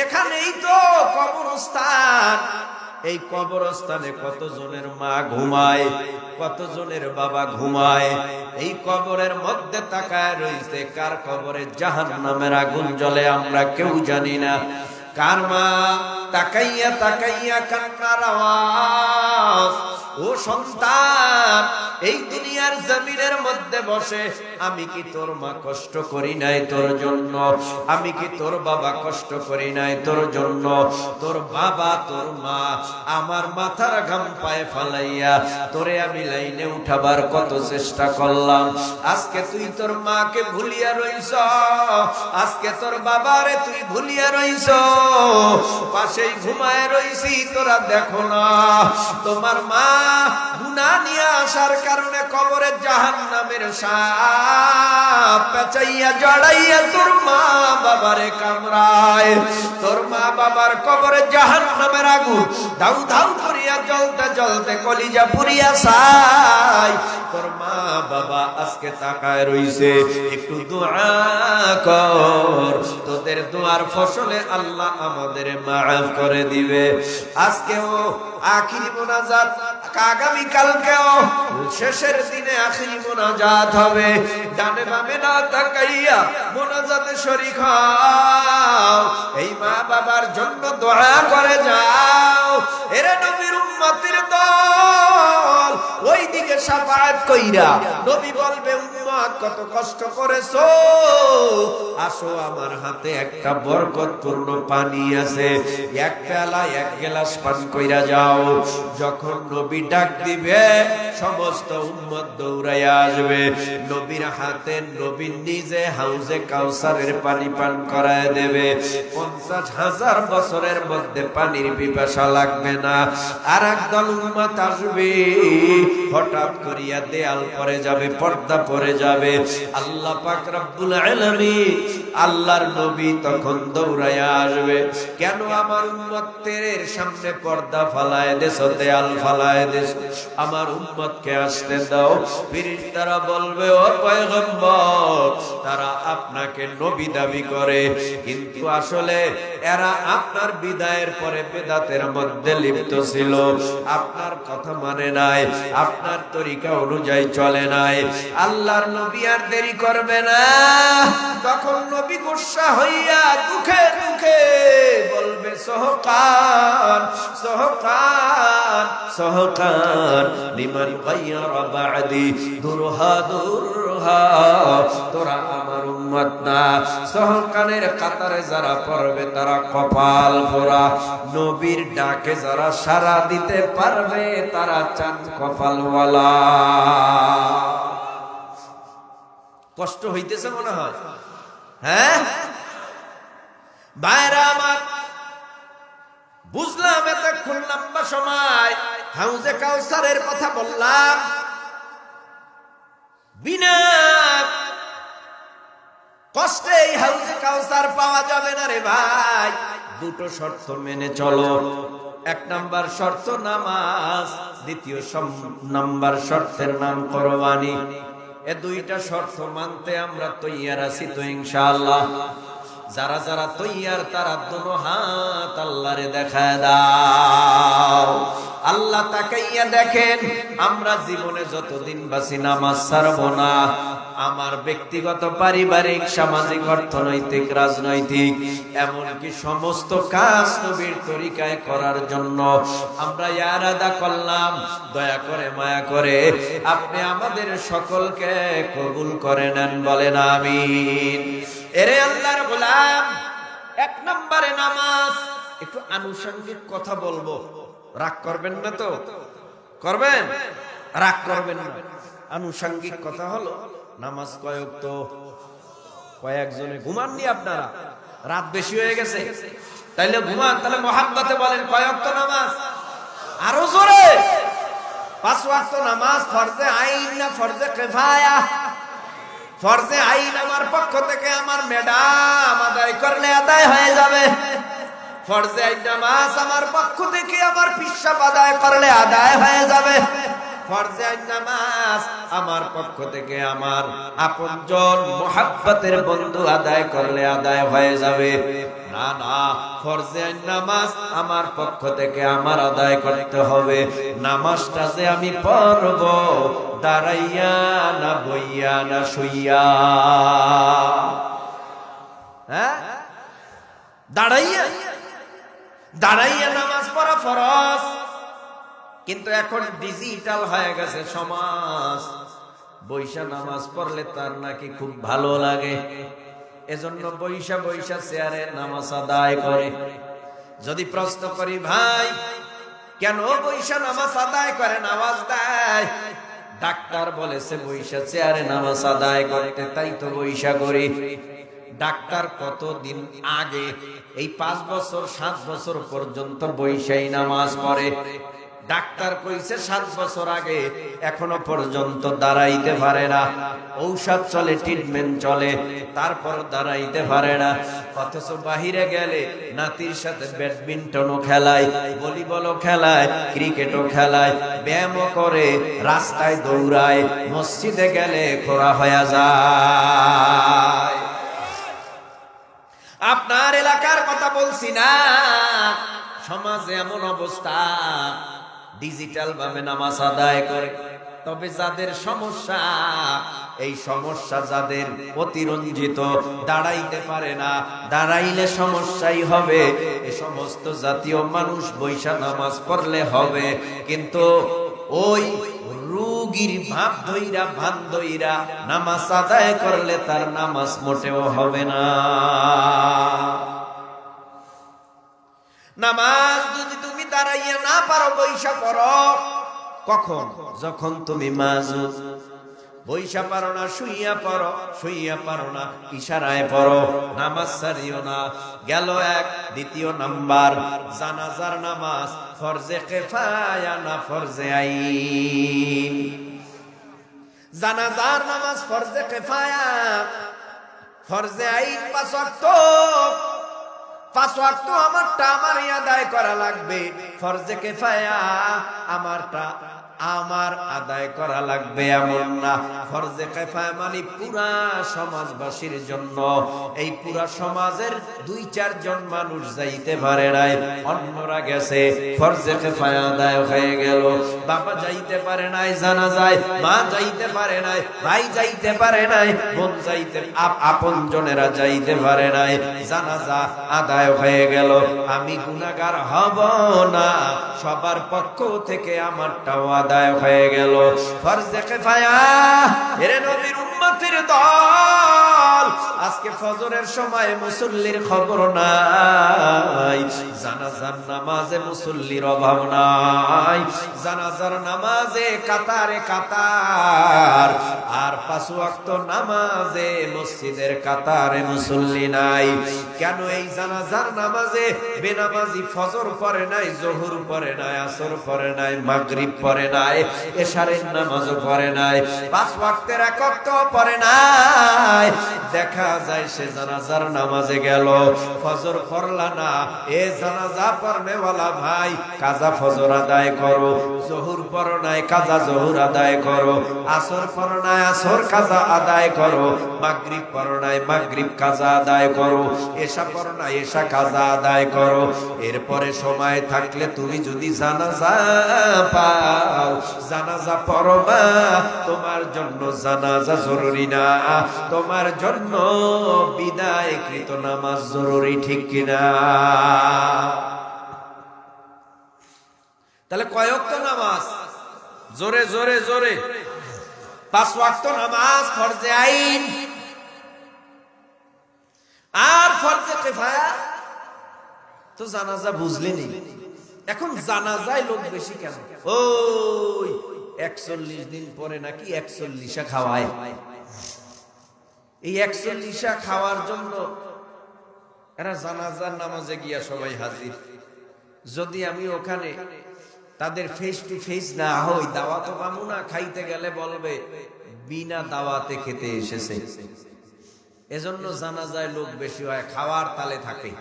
এখানেই তো কবরস্থান। এই কবরস্থানে কতজনের মা ঘুমায়, কতজনের বাবা ঘুমায়। এই কবরের মধ্যে তাকায় রইছে, কার কবরে জাহান্নামের আগুন জ্বলে আমরা কেউ জানি না। কার মা তাকাইয়া তাকাইয়া কান্নার আওয়াজ। ও সন্তান, এই দুনিয়ার জমিনের মধ্যে বসে আমি কি তোর মা কষ্ট করি নাই তোর জন্য? আমি কি তোর বাবা কষ্ট করি নাই তোর জন্য? তোর বাবা, তোর মা আমার মাথার ঘাম পায়ে ফালাইয়া তোরে আমি লাইনে উঠাবার কত চেষ্টা করলাম। আজকে তুই তোর মাকে ভুলিয়া রইছ, আজকে তোর বাবারে তুই ভুলিয়া রইছ, পাশেই ঘুমায় রইছি, তোরা দেখো না। তোমার মা গুনাহ নিয়ে আসার কারণে কবরে জাহান্নামের সাপ পেঁচাইয়া জড়াইয়া তোর মা বাবারে কামড়ায়। তোর মা বাবার কবরে জাহান্নামের আগুন দাউ দাউ করিয়া জ্বলতে জ্বলতে কলিজা পুরিয়া ছাই। তোর মা বাবা আজকে তাকায় রইছে, একটু দোয়া কর, তোদের দোয়ার ফসলে আল্লাহ আমাদের মাফ করে দিবে। আজকেও আখিরি মোনাজাত, আগামী কালকেও শেষের দিনে আখিরি মোনাজাত হবে। ডানে বামে না তাকাইয়া মোনাজাতে শরীক হও, এই মা বাবার জন্য দোয়া করে যাও। এরে নবীর উম্মতের দল, ওই দিকে শাফাআত কইরা নবী বলবে, উম্মত কত কষ্ট করেছো, আসো আমার হাতে একটা বরকতপূর্ণ পানি আছে, এক পেয়ালা এক গ্লাস পান কইরা যাও। যখন নবী ডাক দিবে সমস্ত উম্মত দৌড়াইয়া আসবে নবীর হাতে। নবী নিজে হাউজে কাউসারের পানি পান করায় দেবে। 50,000 বছরের মধ্যে পানির পিপাসা লাগবে না। আর একদল উম্মত আসবে, হঠাৎ করিয়া দেয়াল পড়ে যাবে, পর্দা পড়ে যাবে। আল্লাহ পাক রব্বুল আলামিন, আল্লাহর নবী তখন দৌড়াইয়া আসবে, কেন আমার উম্মতের সামনে পর্দা ফালায় দেশ, দেয়াল ফালায় দেশ, আমার উম্মতকে আসতে দাও। ফেরেশতারা বলবে, ও পয়গম্বর, তারা আপনাকে নবী দাবি করে, কিন্তু আসলে এরা আপনার বিদায়ের পরে বেদাতের মধ্যে লিপ্ত ছিল, আপনার কথা মানে নাই, আপনার তরিকা অনুযায়ী চলে নাই। আল্লাহর নবী আর দেরি করবে না। তখন নবী গুসা হইয়া দুঃখে দুঃখে বলবে, সহকান সহকান সহকান লিমান গায়রা বাদি, দুরহা দুরহা, তোরা আমার উম্মত না। সহকানের কাতারে যারা পড়বে তারা কপাল পোড়া, নবীর ডাকে যারা সাড়া দিতে পারবে তারা চাঁদ কপালওয়ালা। কষ্ট হইতেছে মনে হয়, হ্যাঁ? ভাইরা আমার, বুঝলাম এতক্ষণ লম্বা সময় হাউজে কাউসারের কথা বললাম। বিনা কষ্টে এই হাউজে কাউসার পাওয়া যাবে না রে ভাই। দুটো শর্ত মেনে চলো। এক নাম্বার শর্ত নামাজ, দ্বিতীয় নাম্বার শর্তের নাম কোরবানি। এ দুইটা শর্ত মানতে আমরা তৈয়ার আছি তো ইনশাআল্লাহ? যারা যারা তৈয়ার তারা দুনো হাত আল্লাহরে দেখায় দাও। আল্লাহ তাকাইয়া দেখেন, আমরা জীবনে যতদিন বাঁচি নামাজ ছাড়ব না। আমার ব্যক্তিগত, পারিবারিক, সামাজিক, অর্থনৈতিক, রাজনৈতিক, এমনকি সমস্ত কাজ নবীর তরিকায় করার জন্য আমরা ইরাদা করলাম। দয়া করে মায়া করে আপনি আমাদের সকলকে কবুল করে নেন, বলেন আমিন। এরে আল্লাহর গোলাম, এক নম্বরে নামাজ। একটু আনুষঙ্গিক কথা বলবো, রাগ করবেন না তো? করবেন? রাগ করবেন না। আনুষঙ্গিক কথা হলো, নামাজ কয় ওয়াক্ত? কয়েকজনে ঘুমাননি আপনারা? রাত বেশি হয়ে গেছে, তাইলে ঘুমান। তাহলে মুহাব্বতে বলেন কয় ওয়াক্ত নামাজ? আরো জোরে। 5 ওয়াক্ত নামাজ ফরজে আইন না ফরজে কিফায়া? ফরজে আইন আমার পক্ষ থেকে আমার ম্যাডাম আদায় করলে আদায় হয়ে যাবে। ফরজে আইন নামাজ আমার পক্ষ থেকে আমার পিসাব আদায় করলে আদায় হয়ে যাবে। ফরজে আইন নামাজ আমার পক্ষ থেকে আমার আপনজন মুহাব্বতের বন্ধু আদায় করলে আদায় হয়ে যাবে। না না, ফরজে আইন নামাজ আমার পক্ষ থেকে আমার আদায় করতে হবে। নামাজটা যে আমি পড়ব দাঁড়াইয়া না বইয়া না শুইয়া? হ্যাঁ, দাঁড়াইয়া। দাঁড়াইয়া নামাজ পড়া ফরজ, কিন্তু এখন ডিজিটাল হয়ে গেছে সমাজ। বৈশা নামাজ পড়লে তার নাকি খুব ভালো লাগে, এজন্য বৈশা বৈশা চেয়ারে নামাজ আদায় করে। যদি প্রশ্ন করি, ভাই কেন বৈশা নামাজ আদায় করেন? আওয়াজ দেয়, ডাক্তার বলেছে বৈশা চেয়ারে নামাজ আদায় করতে, তাই তো বৈশা করি। ডাক্তার কতদিন আগে, এই 5 বছর 7 বছর পর্যন্ত বৈশাই নামাজ পড়ে। ডাক্তার কইছে 7 বছর আগে, এখনো পর্যন্ত দাঁড়াইতে পারে না। ঔষধ চলে, ট্রিটমেন্ট চলে, তারপর দাঁড়াইতে পারে না। অথচ বাহিরে গেলে নাতির সাথে ব্যাডমিন্টনও খেলায়, ভলিবলও খেলায়, ক্রিকেটও খেলায়, ব্যায়ামও করে, রাস্তায় দৌড়ায়, মসজিদে গেলে খোরা হয়ে যায়। আপনার এলাকার কথা বলছি না, সমাজে এমন অবস্থা, ডিজিটাল ভাবে নামাজ আদায় করে। তবে যাদের সমস্যা, এই সমস্যা যাদের অতিরঞ্জিত, দাঁড়াইতে পারে না, দাঁড়াইলে সমস্যাই হবে, এ সমস্ত জাতীয় মানুষ বৈশা নামাজ পড়লে হবে। কিন্তু ওই রোগীর ভাব ধইরা ভান ধইরা নামাজ আদায় করলে তার নামাজ মোটেও হবে না। নামাজ যদি তুমি দাঁড়াইয়া না পারো, বৈশা পড়ো। কখন? যখন তুমি মাজুদ। বৈশা পারো না, শুইয়া পড়ো। শুইয়া পারো না, ইশারায় পড়ো। নামাজ ছাড়িও না। গেল এক। দ্বিতীয় নাম্বার, জানাজার নামাজ ফরজে কিফায়া না ফরজে আইন? জানাজার নামাজ ফরজে কিফায়া, ফরজে আইন 5 ওয়াক্ত। 5 ওয়াক্ত আমারটা আমারই আদায় করা লাগবে। ফরজে কিফায়া আমারটা আমার আদায় করা লাগবে এমন না। ফরজে কিফায়া মানে পুরা সমাজবাসীর জন্য। এই পুরা সমাজের 2-4 জন মানুষ যাইতে পারে নাই, অন্যরা গেছে, ফরজে কিফায়া আদায় হয়ে গেল। বাবা যাইতে পারে নাই জানাজায়, মা যাইতে পারে নাই, ভাই যাইতে পারে নাই, বোন যাইতে, আপন জনেরা যাইতে পারে নাই, জানাজা আদায় হয়ে গেল। আমি গুনাহগার হব না, সবার পক্ষ থেকে আমারটাও আদায় হয়ে গেল। ফরজে কিফায়া, এরে নবীর উম্মত উম্মতের দল আজকে ফজরের সময় মুসল্লির খবর নাই, জানাজার নামাজে মুসল্লির অভাব নাই, জানাজার নামাজে কাতারে কাতার, আর 5 ওয়াক্ত নামাজে মসজিদের কাতারে মুসল্লি নাই। কেন এই জানাজার নামাজে বেনামাজি ফজর পড়ে নাই, জোহর পড়ে নাই, আসর পড়ে নাই, মাগরিব পড়ে নাই, এশারের নামাজও পড়ে নাই, 5 ওয়াক্তের এক ওয়াক্ত পড়ে নাই? দেখা যায় সে জানাজার নামাজে গেল, ফজর পড়লা না। এ জানাজা পড়নেওয়ালা ভাই, কাজা ফজর আদায় করো। জোহর পড়ো নাই, কাজা জোহর আদায় করো। আসর পড়ো নাই, আসর কাজা আদায় করো। মাগরিব পড়ো নাই, মাগরিব কাজা আদায় করো। এশা পড়ো নাই, এশা কাজা আদায় করো। এরপরে সময় থাকলে তুমি যদি জানাজা পাও, জানাজা পড়বা। তোমার জন্য জানাজা জরুরি না, তোমার জন্য বিদায়কৃত নামাজ জরুরি, ঠিক কিনা? তাহলে কয় ওয়াক্ত নামাজ? জোরে জোরে জোরে 5 ওয়াক্ত নামাজ ফরজে আইন আর ফরজে কিফায়া। তো জানাজা বুঝলেনি। এখন জানাজায় লোক বেশি কেন? ওই 41 দিন পরে নাকি 41 খাওয়ায়। এই 41 খাওয়ার জন্য এরা জানাজার নামাজে গিয়া সবাই হাজির। যদি আমি ওখানে তাদের ফেস টু ফেস না হই, দাওয়াত পাবো না, খাইতে গেলে বলবে বিনা দাওয়াতে খেতে এসেছে। এজন্য জানাজায় লোক বেশি হয়, খাওয়ার তালে থাকে।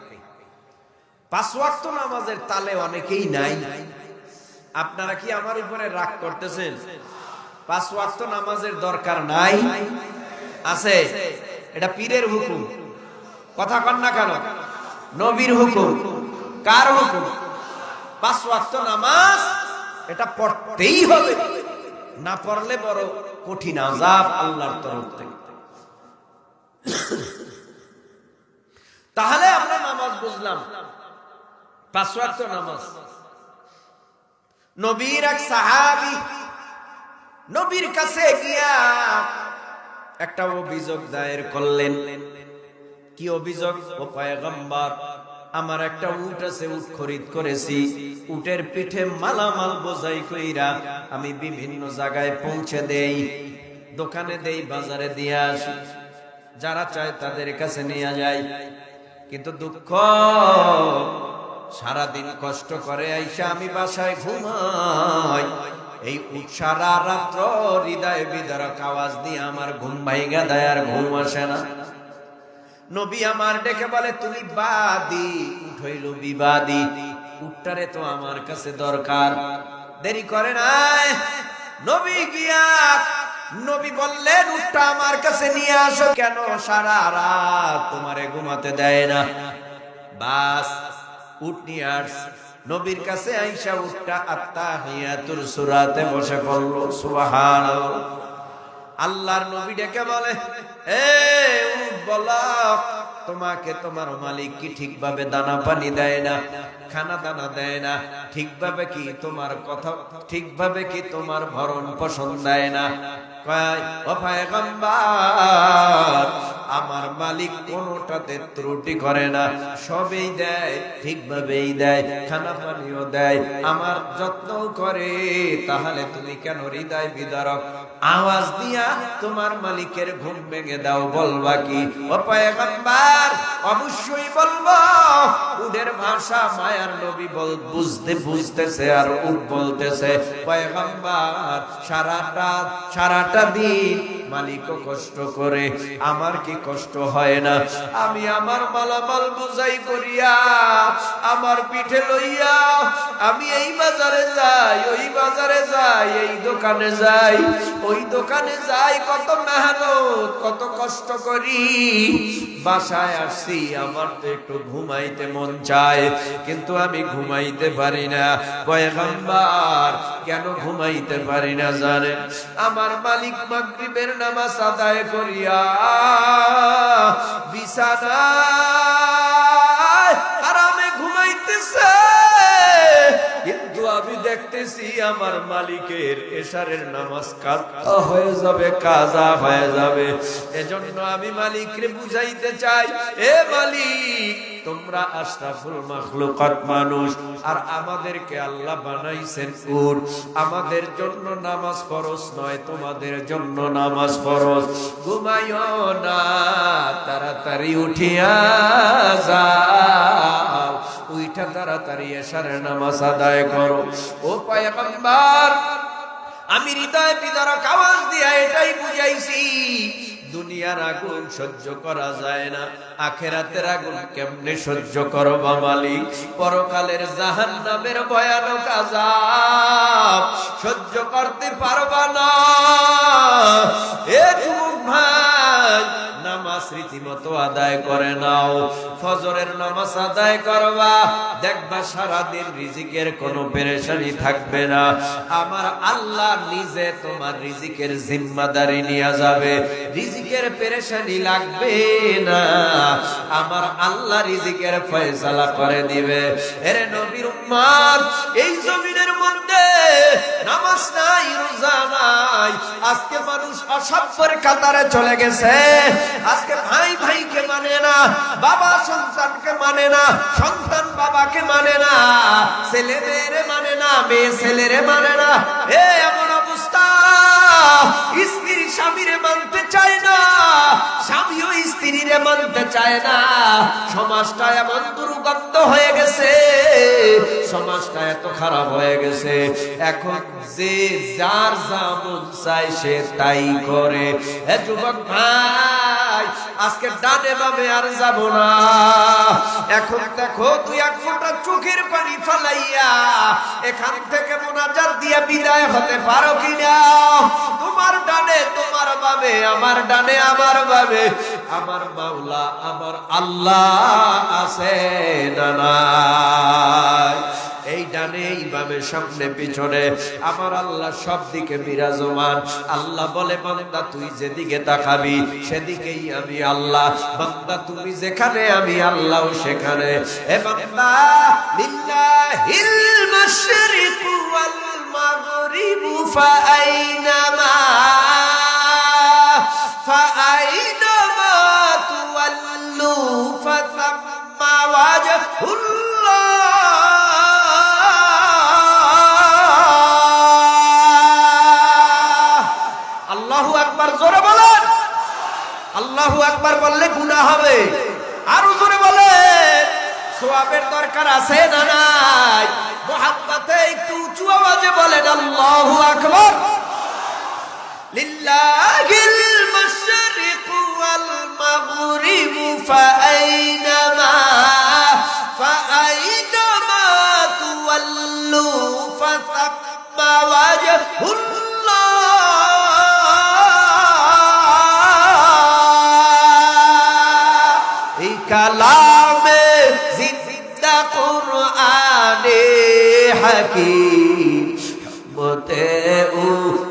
5 ওয়াক্ত নামাজের তালে অনেকেই নাই। আপনারা কি আমার উপরে রাগ করতেছেন? 5 ওয়াক্ত নামাজের দরকার নাই? আছে। এটা পীরের হুকুম, কথা কন না কেন? নবীর হুকুম। কার হুকুম? 5 ওয়াক্ত নামাজ এটা পড়তেই হবে, না পড়লে বড় কঠিন আযাব আল্লাহর তরফ থেকে। তাহলে আমরা নামাজ বুঝলাম, 5 ওয়াক্ত নামাজ। নবীর এক সাহাবী নবীর কাছে গিয়া একটা অভিযোগ দায়ের করলেন। কি অভিযোগ? ও পয়গম্বর, আমার একটা উট আছে, উট খরিদ করেছি, উটের পিঠে মালামাল বোঝাই কইরা আমি বিভিন্ন জায়গায় পৌঁছে দেই, দোকানে দেই, বাজারে দিয়ে আসি, যারা চায় তাদের কাছে নিয়ে যাই। কিন্তু দুঃখ, সারাদিন কষ্ট করে আইসা আমি বাসায় ঘুমাই, এই উট সারা রাত্র হৃদয় বিদারক আওয়াজ দিয়ে আমার ঘুম ভাইগা দেয়, আর ঘুম আসে না। নবী আমার ডেকে বলে, তুমি বাদী, উট হইল বিবাদী, উটটারে তো আমার কাছে দরকার। দেরি করে নাই, নবী গিয়া নবী বললেন, উটটা আমার কাছে নিয়ে আসো। কেন? সারা রাত তোমারে ঘুমাতে দেয় না। বাস, উট নিয়ে আস। নবীর কাছে আইসা উটটা আত্তাহিয়াতুর সূরাতে বসে পড়লো। সুবহানাল্লাহ। আল্লাহর নবী ডেকে বলে, এ উট, বলো তোমাকে তোমার মালিক কি ঠিকভাবে দানা পানি দেয় না, খানা দানা দেয় না? ঠিকভাবে কি তোমার কথা, ঠিকভাবে কি তোমার ভরণ পোষণ দেয় না? কয়, ও পয়গম্বর, আমার মালিক কোনোটাতে ত্রুটি করে না, সবই দেয়, ঠিকভাবেই দেয়, খানা পানিও দেয়, আমার যত্ন করে। তাহলে তুমি কেন হৃদয় বিদারক আওয়াজ দিয়া তোমার মালিকের ঘুম ভেঙে দাও? বলবা কি? ও পয়গম্বর, অবশ্যই বলবো। উটের ভাষা মায়ার নবী বুঝতেছে, আর উট বলতেছে, পয়গম্বর, সারাটা দিন মালিকও কষ্ট করে, আমার কি কষ্ট হয় না? আমি আমার মালামাল বোঝাই করিয়া, আমার পিঠে লইয়া আমি এই বাজারে যাই, ওই বাজারে যাই, এই দোকানে যাই, ওই দোকানে যাই, কত মেহনত, কত কষ্ট করি। বাসায় আসছি, আমার তো একটু ঘুমাইতে মন চায়, কিন্তু আমি ঘুমাইতে পারি না। পয়গম্বর, কেন ঘুমাইতে পারি না জানেন? আমার মালিক মাগরিবের নামাজ আদায় করিয়া বিছানায় আরামে ঘুমাইতেছে, কিন্তু আমি দেখতেছি আমার মালিকের এশারের নামাজ কাজা হয়ে যাবে, কাজা হয়ে যাবে। এজন্য আমি মালিককে বুঝাইতে চাই, এ মালিক তোমরা আশরাফুল মাখলুকাত মানুষ, আর আমাদেরকে আল্লাহ বানাইছেন উট। আমাদের জন্য নামাজ ফরজ নয়, তোমাদের জন্য নামাজ ফরজ। ঘুমাইও না, তাড়াতাড়ি উঠিয়া যাও, উইঠা তাড়াতাড়ি এশারের নামাজ আদায় করো। ও পয়গম্বর, আমি হৃদয় বিদারক আওয়াজ দিয়া এটাই বুঝাইছি, দুনিয়ার আগুন সহ্য করা যায় না, আখেরাতের আগুন কেমনে সহ্য করবা মালিক? পরকালের জাহান্নামের ভয়ানক আযাব সহ্য করতে পারবা না। এ যুবক ভাই, নামাজ রীতিমতো আদায় করে নাও। ফজরের নামাজ আদায় করবা, দেখবা সারাদিন রিজিকের কোনো পেরেশানি থাকবে না। আমার আল্লাহ নিজে তোমার রিজিকের জিম্মাদারি নিয়ে যাবে, রিজিকের পেরেশানি লাগবে না। আমার আল্লাহ রিজিকের ফয়সালা করে দিবে। এরে নবীর উম্মত, এই জমিনের মধ্যে নামাজ নাই, রোজা নাই, আজকে মানুষ অসভ্যের কাতারে চলে গেছে। আজকে ভাই ভাইকে মানে না, বাবা সন্তানকে মানে না, সন্তান বাবাকে মানে না, ছেলে মেয়েরে মানে না, মেয়ে ছেলেরে মানে না। এমন অবস্থা, স্ত্রী স্বামীরে মানতে চায় না, স্বামীও স্ত্রীরে মানতে চায় না। সমাজটা এমন দুর্গন্ধ হয়ে গেছে, সমাজটা এত খারাপ হয়ে গেছে। এখন যে যার যা মন চায় সে তাই করে। যুবক ভাই, আজকে ডানে বামে আর যাব না। এখন দেখো, তুই এক ফোঁটা চোখের পানি ফালাইয়া এখান থেকে মোনাজাত দিয়ে বিদায় হতে পারো কিনা? তোমার ডানে তোমার বামে, আমার ডানে আমার বামে আমার মাওলা আমার আল্লাহ আছে না নাই? এই ডানে এই বামে সামনে পিছনে আমার আল্লাহ সব দিকে বিরাজমান। আল্লাহ বলে, বান্দা তুই যেদিকে তাকাবি সেদিকেই আমি আল্লাহ, বান্দা তুমি যেখানে আমি আল্লাহ সেখানে। এ বান্দা, লিল্লাহিল মাশরিকু ওয়াল মাগরিবু ফাআইনামা তুওয়াল্লু ফাতাম্মা ওয়াজহুল্লাহ। আল্লাহু আকবার, জোরে বলেন। আল্লাহু আকবার বললে গুনাহ হবে, আরো জোরে বলেন। সওয়াবের দরকার আছে না নাই? মুহাব্বতে একটু উঁচু আওয়াজে বলেন আল্লাহু আকবার। লিল্লাহিল মাশরিকু ওয়াল মাগরিবু ফাআইনামা তুওয়াল্লু ফাতাম্মা ওয়াজহুল্লাহ। এই কালামে জিন্দা কুরআনে হাকীম মতে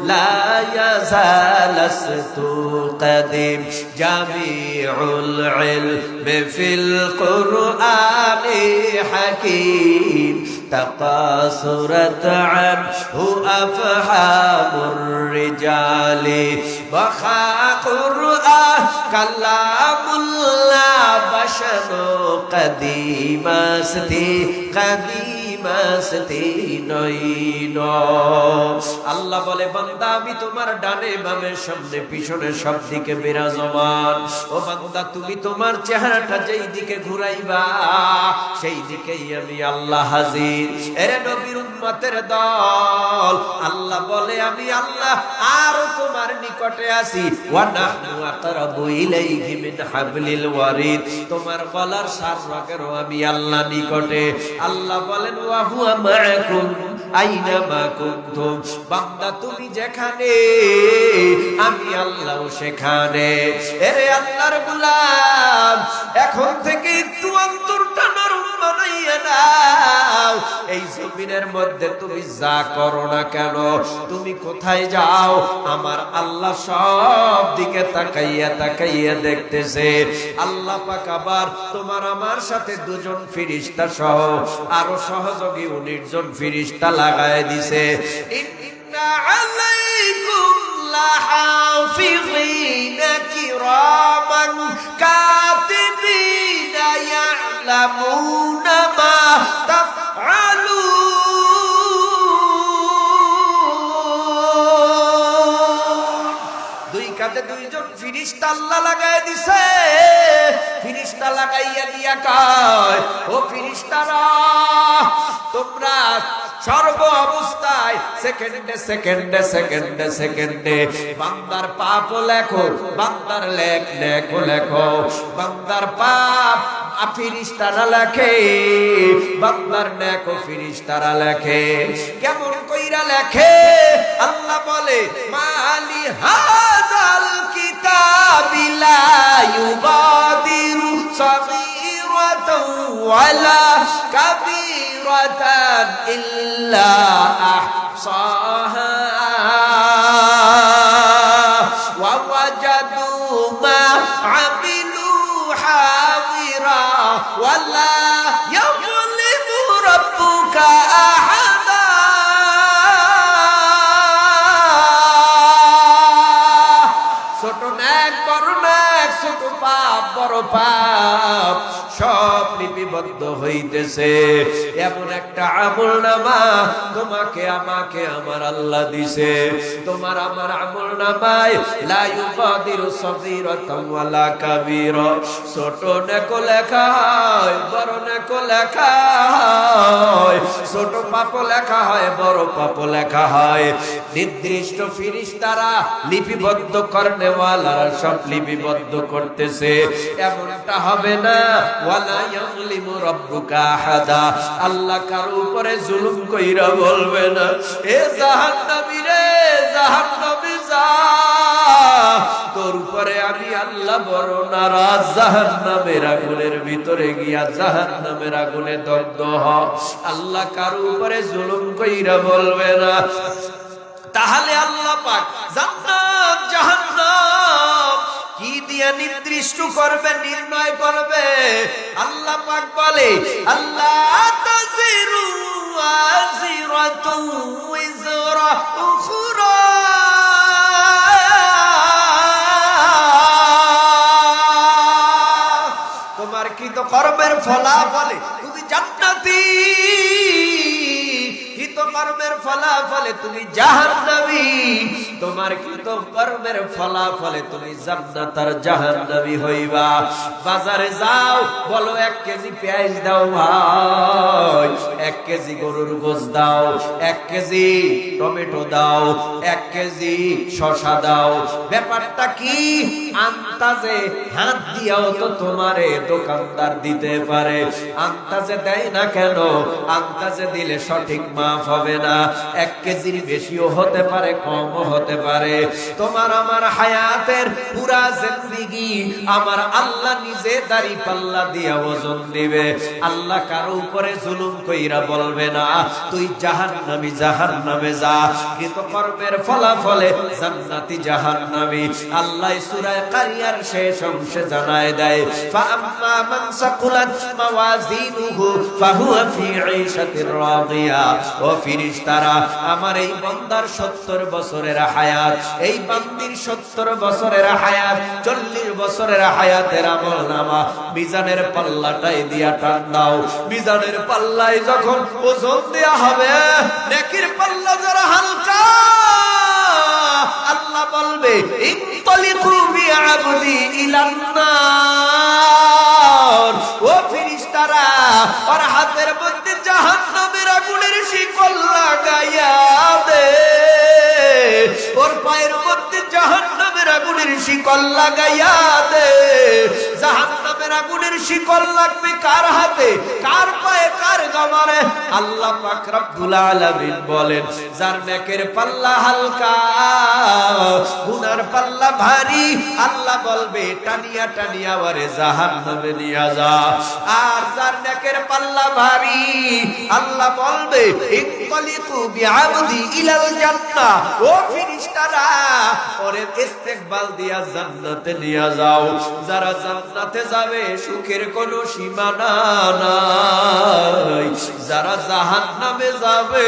লা ইয়াজালাস্তু কাদিম জামিউল ইলমি ফিল কুরআনি হাকীম তাকাসুরাত আনহু আফহামুর রিজালি বাখা কুরআন কালামুল্লাহ বাশারু কাদিমাস্তি কাদিমাস্তি নইন। আল্লাহ বলে, বান্দা আমি তোমার ডানে বামে সামনে পিছনে সব দিকে বিরাজমান। ও বান্দা, তুমি তোমার চেহারাটা যেই দিকে ঘুরাইবা সেই দিকেই আমি আল্লাহ হাজির। এরে নবীর উম্মতের দল, আল্লাহ বলে আমি আল্লাহ আর তোমার নিকটে আছি। ওয়া নাহনু আকরাবু ইলাইহি মিন হাবলিল ওয়ারিদ, তোমার গলার সার রগেরও আমি আল্লাহ নিকটে। আল্লাহ বলেন, ওয়া হুয়া মাআকুম আইনামা কুনতুম, বান্দা তুমি যেখানে আমি আল্লাহ সেখানে। এরে আল্লাহর গোলাম, এখন থেকে একটু অন্তরটা নরম বানাইয়া নাও। এই জমিনের মধ্যে তুমি যা করো না কেন, তুমি কোথায় যাও, আমার আল্লাহ সব দিকে তাকাইয়া তাকাইয়া দেখতেছে। আল্লাহ পাক আবার তোমার আমার সাথে দুজন ফেরেশতা সহ আরো সহযোগী 19 জন ফেরেশতা লাগায় দিছে। ইন্না আলাইকুম লাহাফিযিনা কিরামান কাতিবিনা ইয়ালামুনা মা তাফআলুন। দুই কাঁধে দুইজন ফেরেশতা আল্লাহ লাগায় দিছে। ফেরেশতা লাগাইয়া দিয়া কয়, ও ফেরেশতারা, তোমরা সর্ব অবস্থায় সেকেন্ডে সেকেন্ডে সেকেন্ডে সেকেন্ডে বান্দার পাপ লেখো, বান্দার নেক লেখো। বান্দার পাপ ফেরেশতারা লেখে, বান্দার নেক ফেরেশতারা লেখে। কেমন কইরা লেখে? আল্লাহ বলে, মালি হাযাল কিতাবি লা ইউগাদিরু সাগীরাতাও ওয়ালা কাবীরাতান ইল্লা আহসাহা ওয়া ওয়াজাদু মা আমিলু হাযিরা ওয়ালা ইয়াযলিমু রাব্বুকা আহাদা। ছোট নেক বড় নেক, ছোট পাপ বড় পাপ সব লিপিবদ্ধ হইতেছে। এমন একটা আমলনামা তোমাকে আমাকে আমার আল্লাহ দিছে। তোমার আমার আমলনামায় লা ইউগাদিরু সাগীরাতাও ওয়ালা কাবীরা, ছোট নেক লেখা হয়, বড় নেক লেখা হয়, ছোট পাপ লেখা হয়, বড় পাপ লেখা হয়। নির্দিষ্ট ফেরেশতারা লিপিবদ্ধ করনেওয়ালারা সব লিপিবদ্ধ করতেছে। এমনটা হবে না, ওয়ালা ইয়াযলিমু রাব্বুকা আহাদা, আল্লাহ কারো উপরে জুলুম কইরা বলবে না, এ জাহান্নামী রে, জাহান্নামে যা, তোর উপরে আমি আল্লাহ বড় নারাজ, জাহান্নামের আগুনের ভিতরে গিয়া জাহান্নামের আগুনে দগ্ধ হ। আল্লাহ কারো উপরে জুলুম কইরা বলবে না। তাহলে আল্লাহ পাক জান্নাত জাহান্নাম কি দিয়া নির্দিষ্ট করবে, নির্ণয় করবে? আল্লাহ পাক বলে, আল্লাহ তাজিরু ওয়াজিরাতু ওয়িজরা উখরা, তোমার কি তো কর্মের ফলাফলে তুমি জান্নাতি, কর্মের ফলাফলে তুমি জাহান্নামী, তোমার কৃত কর্মের ফলাফলে তুমি জান্নাত আর জাহান্নামী হইবা। বাজারে যাও, বলো 1 কেজি পেঁয়াজ দাও ভাই, 1 কেজি গরুর গোশত দাও, 1 কেজি টমেটো দাও, 1 কেজি শসা দাও। ব্যাপারটা কি? আন্তাজে হাত দিয়াও তো তোমারে দোকানদার দিতে পারে। আন্তাজে দেয় না কেন? আন্তাজে দিলে সঠিক মাপ হবে না। 1 কেজির বেশিও হতে পারে, কমও হতে পারে। তোমার আমার হায়াতের পুরা জিন্দেগি আমার আল্লাহ নিজে দাড়ি পাল্লা দিয়া ওজন দিবে। আল্লাহ কারো উপরে জুলুম কইরা বলবে না, তুই জাহান্নামী, জাহান্নামে যা, কিন্তু কর্মের ফলাফলে জান্নাতি জাহান্নামী। আল্লাহ সূরা কারিয়ার শেষ অংশে জানায় দেয়, ফাআম্মা মান সাকুলাত মাওয়াজিনুহু ফাহুয়া ফি ঈশাতির রাদিয়া। ও ফেরেশতারা, আমার এই বান্দার 70 বছরের হায়াত, এই বান্দির 70 বছরের হায়াত, 40 বছরের হায়াতের আমলনামা মিজানের পাল্লাটাই দিয়া টান দাও। মিজানের পাল্লায় যখন ওজন দেয়া হবে, নেকির পাল্লা যারা হালকা, আল্লাহ বলবে, ইনতালিকু বিআবদি ইলান নার। ও ফেরেশতারা, ওর হাতের মধ্যে জাহান্নামের আগুনের শিকল লাগাইয়া দে, ওর পায়ের মধ্যে জাহান্নামের আগুনের শিকল লাগাইয়া দে। জাহান্নামের আগুনের শিকল লাগবে কার হাতে, কার পায়ে, কার গমারে? আল্লাহ পাক রব্বুল আলামিন বলেন যার নেকের পাল্লা হালকা, গুনার পাল্লা ভারী, আল্লাহ বলবে টানিয়া টানিয়া ওরে জাহান্নামে নিয়ে যা। আর যার নেকের পাল্লা ভারী, আল্লাহ বলবে ইনতালিকু বিআবদি ইলাল জান্নাহ, ও ফেরেশতারা ওরে ইস্তেকবাল দিয়া জান্নাতে নিয়ে যাও। যারা জান্নাতে যাবে সুখের কোনো সীমানা নাই, যারা জাহান্নামে যাবে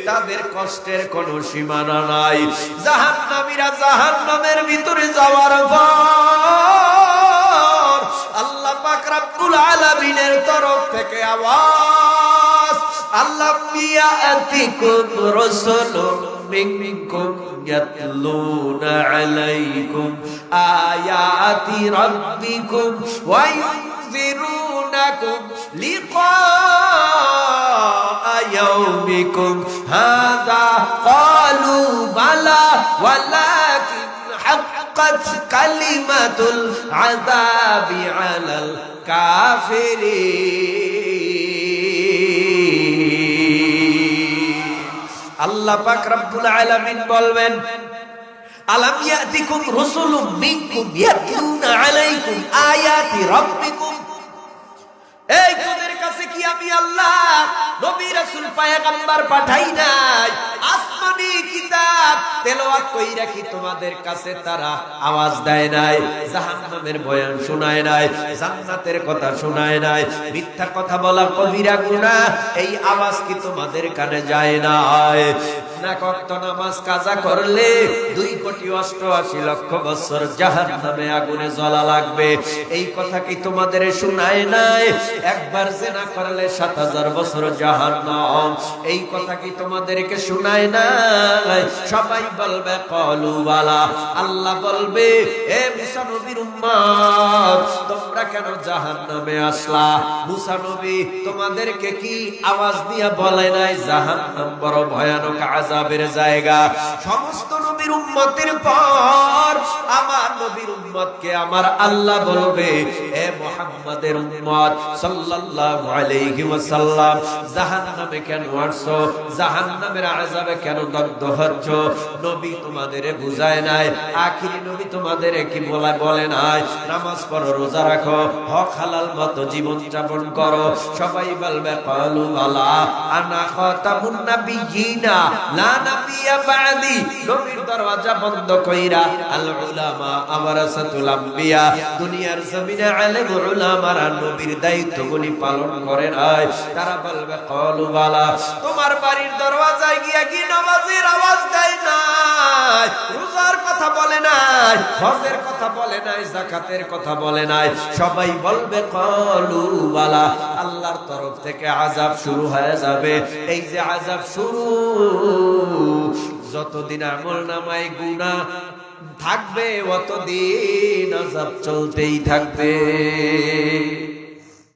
তাদের কষ্টের কোনো সীমানা নাই। জাহান্নামীরা জাহান্নামের ভিতরে যাওয়ার পর আল্লাহ পাক রব্বুল আলামিনের তরফ থেকে আওয়াজ, আল্লাহ ইয়াতিকুম রাসূলুম মিনকুম ইয়াতলুনা আলাইকুম আয়াতি রাব্বিকুম ওয়া ইউনযিরুনাকুম লিকা يومكم هذا قالوا بلى ولكن حقت كلمة العذاب على الكافرين আল্লাহ পাক রব্বুল আলামিন বলবেন আলাম ইয়াতিকুম রাসূলুম মিনকুম ইয়াতলুনা আলাইকুম আয়াতি রাব্বিকুম, এই তোদের কাছে কি আমি আল্লাহ নবী রাসূল পয়গম্বর পাঠাই নাই? আসমানি কিতাব তেলাওয়াত কইরা কি তোমাদের কাছে তারা আওয়াজ দেয় নাই? জাহান্নামের বয়ান শোনায় নাই? জান্নাতের কথা শোনায় নাই? মিথ্যা কথা বলা কবিরা গুনাহ, এই আওয়াজ কি তোমাদের কানে যায় না? না কত নামাজ কাজা করলে 2,88,00,000 বছর জাহান্নামে আগুনে জ্বলা লাগবে, এই কথা কি তোমাদের শোনায় নাই? একবার জিনা করলে 7,000 বছর জাহান্নাম, এই কথা কি তোমাদেরকে শোনায় নাই? সবাই বলবে ক্বালু বালা। আল্লাহ বলবে হে মুসা নবীর উম্মত, তোমরা কেন জাহান্নামে আসলা? মুসা নবী তোমাদেরকে কি আওয়াজ দিয়া বলে নাই জাহান্নাম বড় ভয়ানক আযাবের জায়গা? সমস্ত নবীর উম্মতের পর আমার নবীর উম্মতকে আমার আল্লাহ বলবে হে মুহাম্মাদের উম্মত সাল্লাল্লাহু আলাইহি ওয়াসাল্লাম, জাহান্নামে কেন আসছো? জাহান্নামের আযাবে কেন দগ্ধ হচ্ছ? নবী তোমাদের বুঝায় নাই? আখিরি নবী তোমাদের কি বলে নাই নামাজ পড়ো, রোজা রাখো, হক হালাল মতো জীবন যাপন করো? সবাই বলবে ক্বালু বালা আনা খাতামুন নাবিয়িনা লা নাবিয়্যা বাদি। নবীর দরওয়াজা বন্ধ কইরা আল উলামা ওয়ারাসাতুল আম্বিয়া, দুনিয়ার জমিনে আলেম উলামারা নবীর দায়িত্বগুলি পালন করে নাই। তারা বলবে ক্বালু বালা, তোমার বাড়ির দরওয়াজায় গিয়া কি নামাজের আওয়াজ দেয় নাই? রোজার কথা বলে নাই, হজের কথা বলে নাই, যাকাতের কথা বলে নাই? সবাই বলবে ক্বালু বালা। আল্লাহর তরফ থেকে আযাব শুরু হয়ে যাবে। এই যে আযাব শুরু, যতদিন আমল নামায় গুনাহ থাকবে অতদিন আযাব চলতেই থাকবে।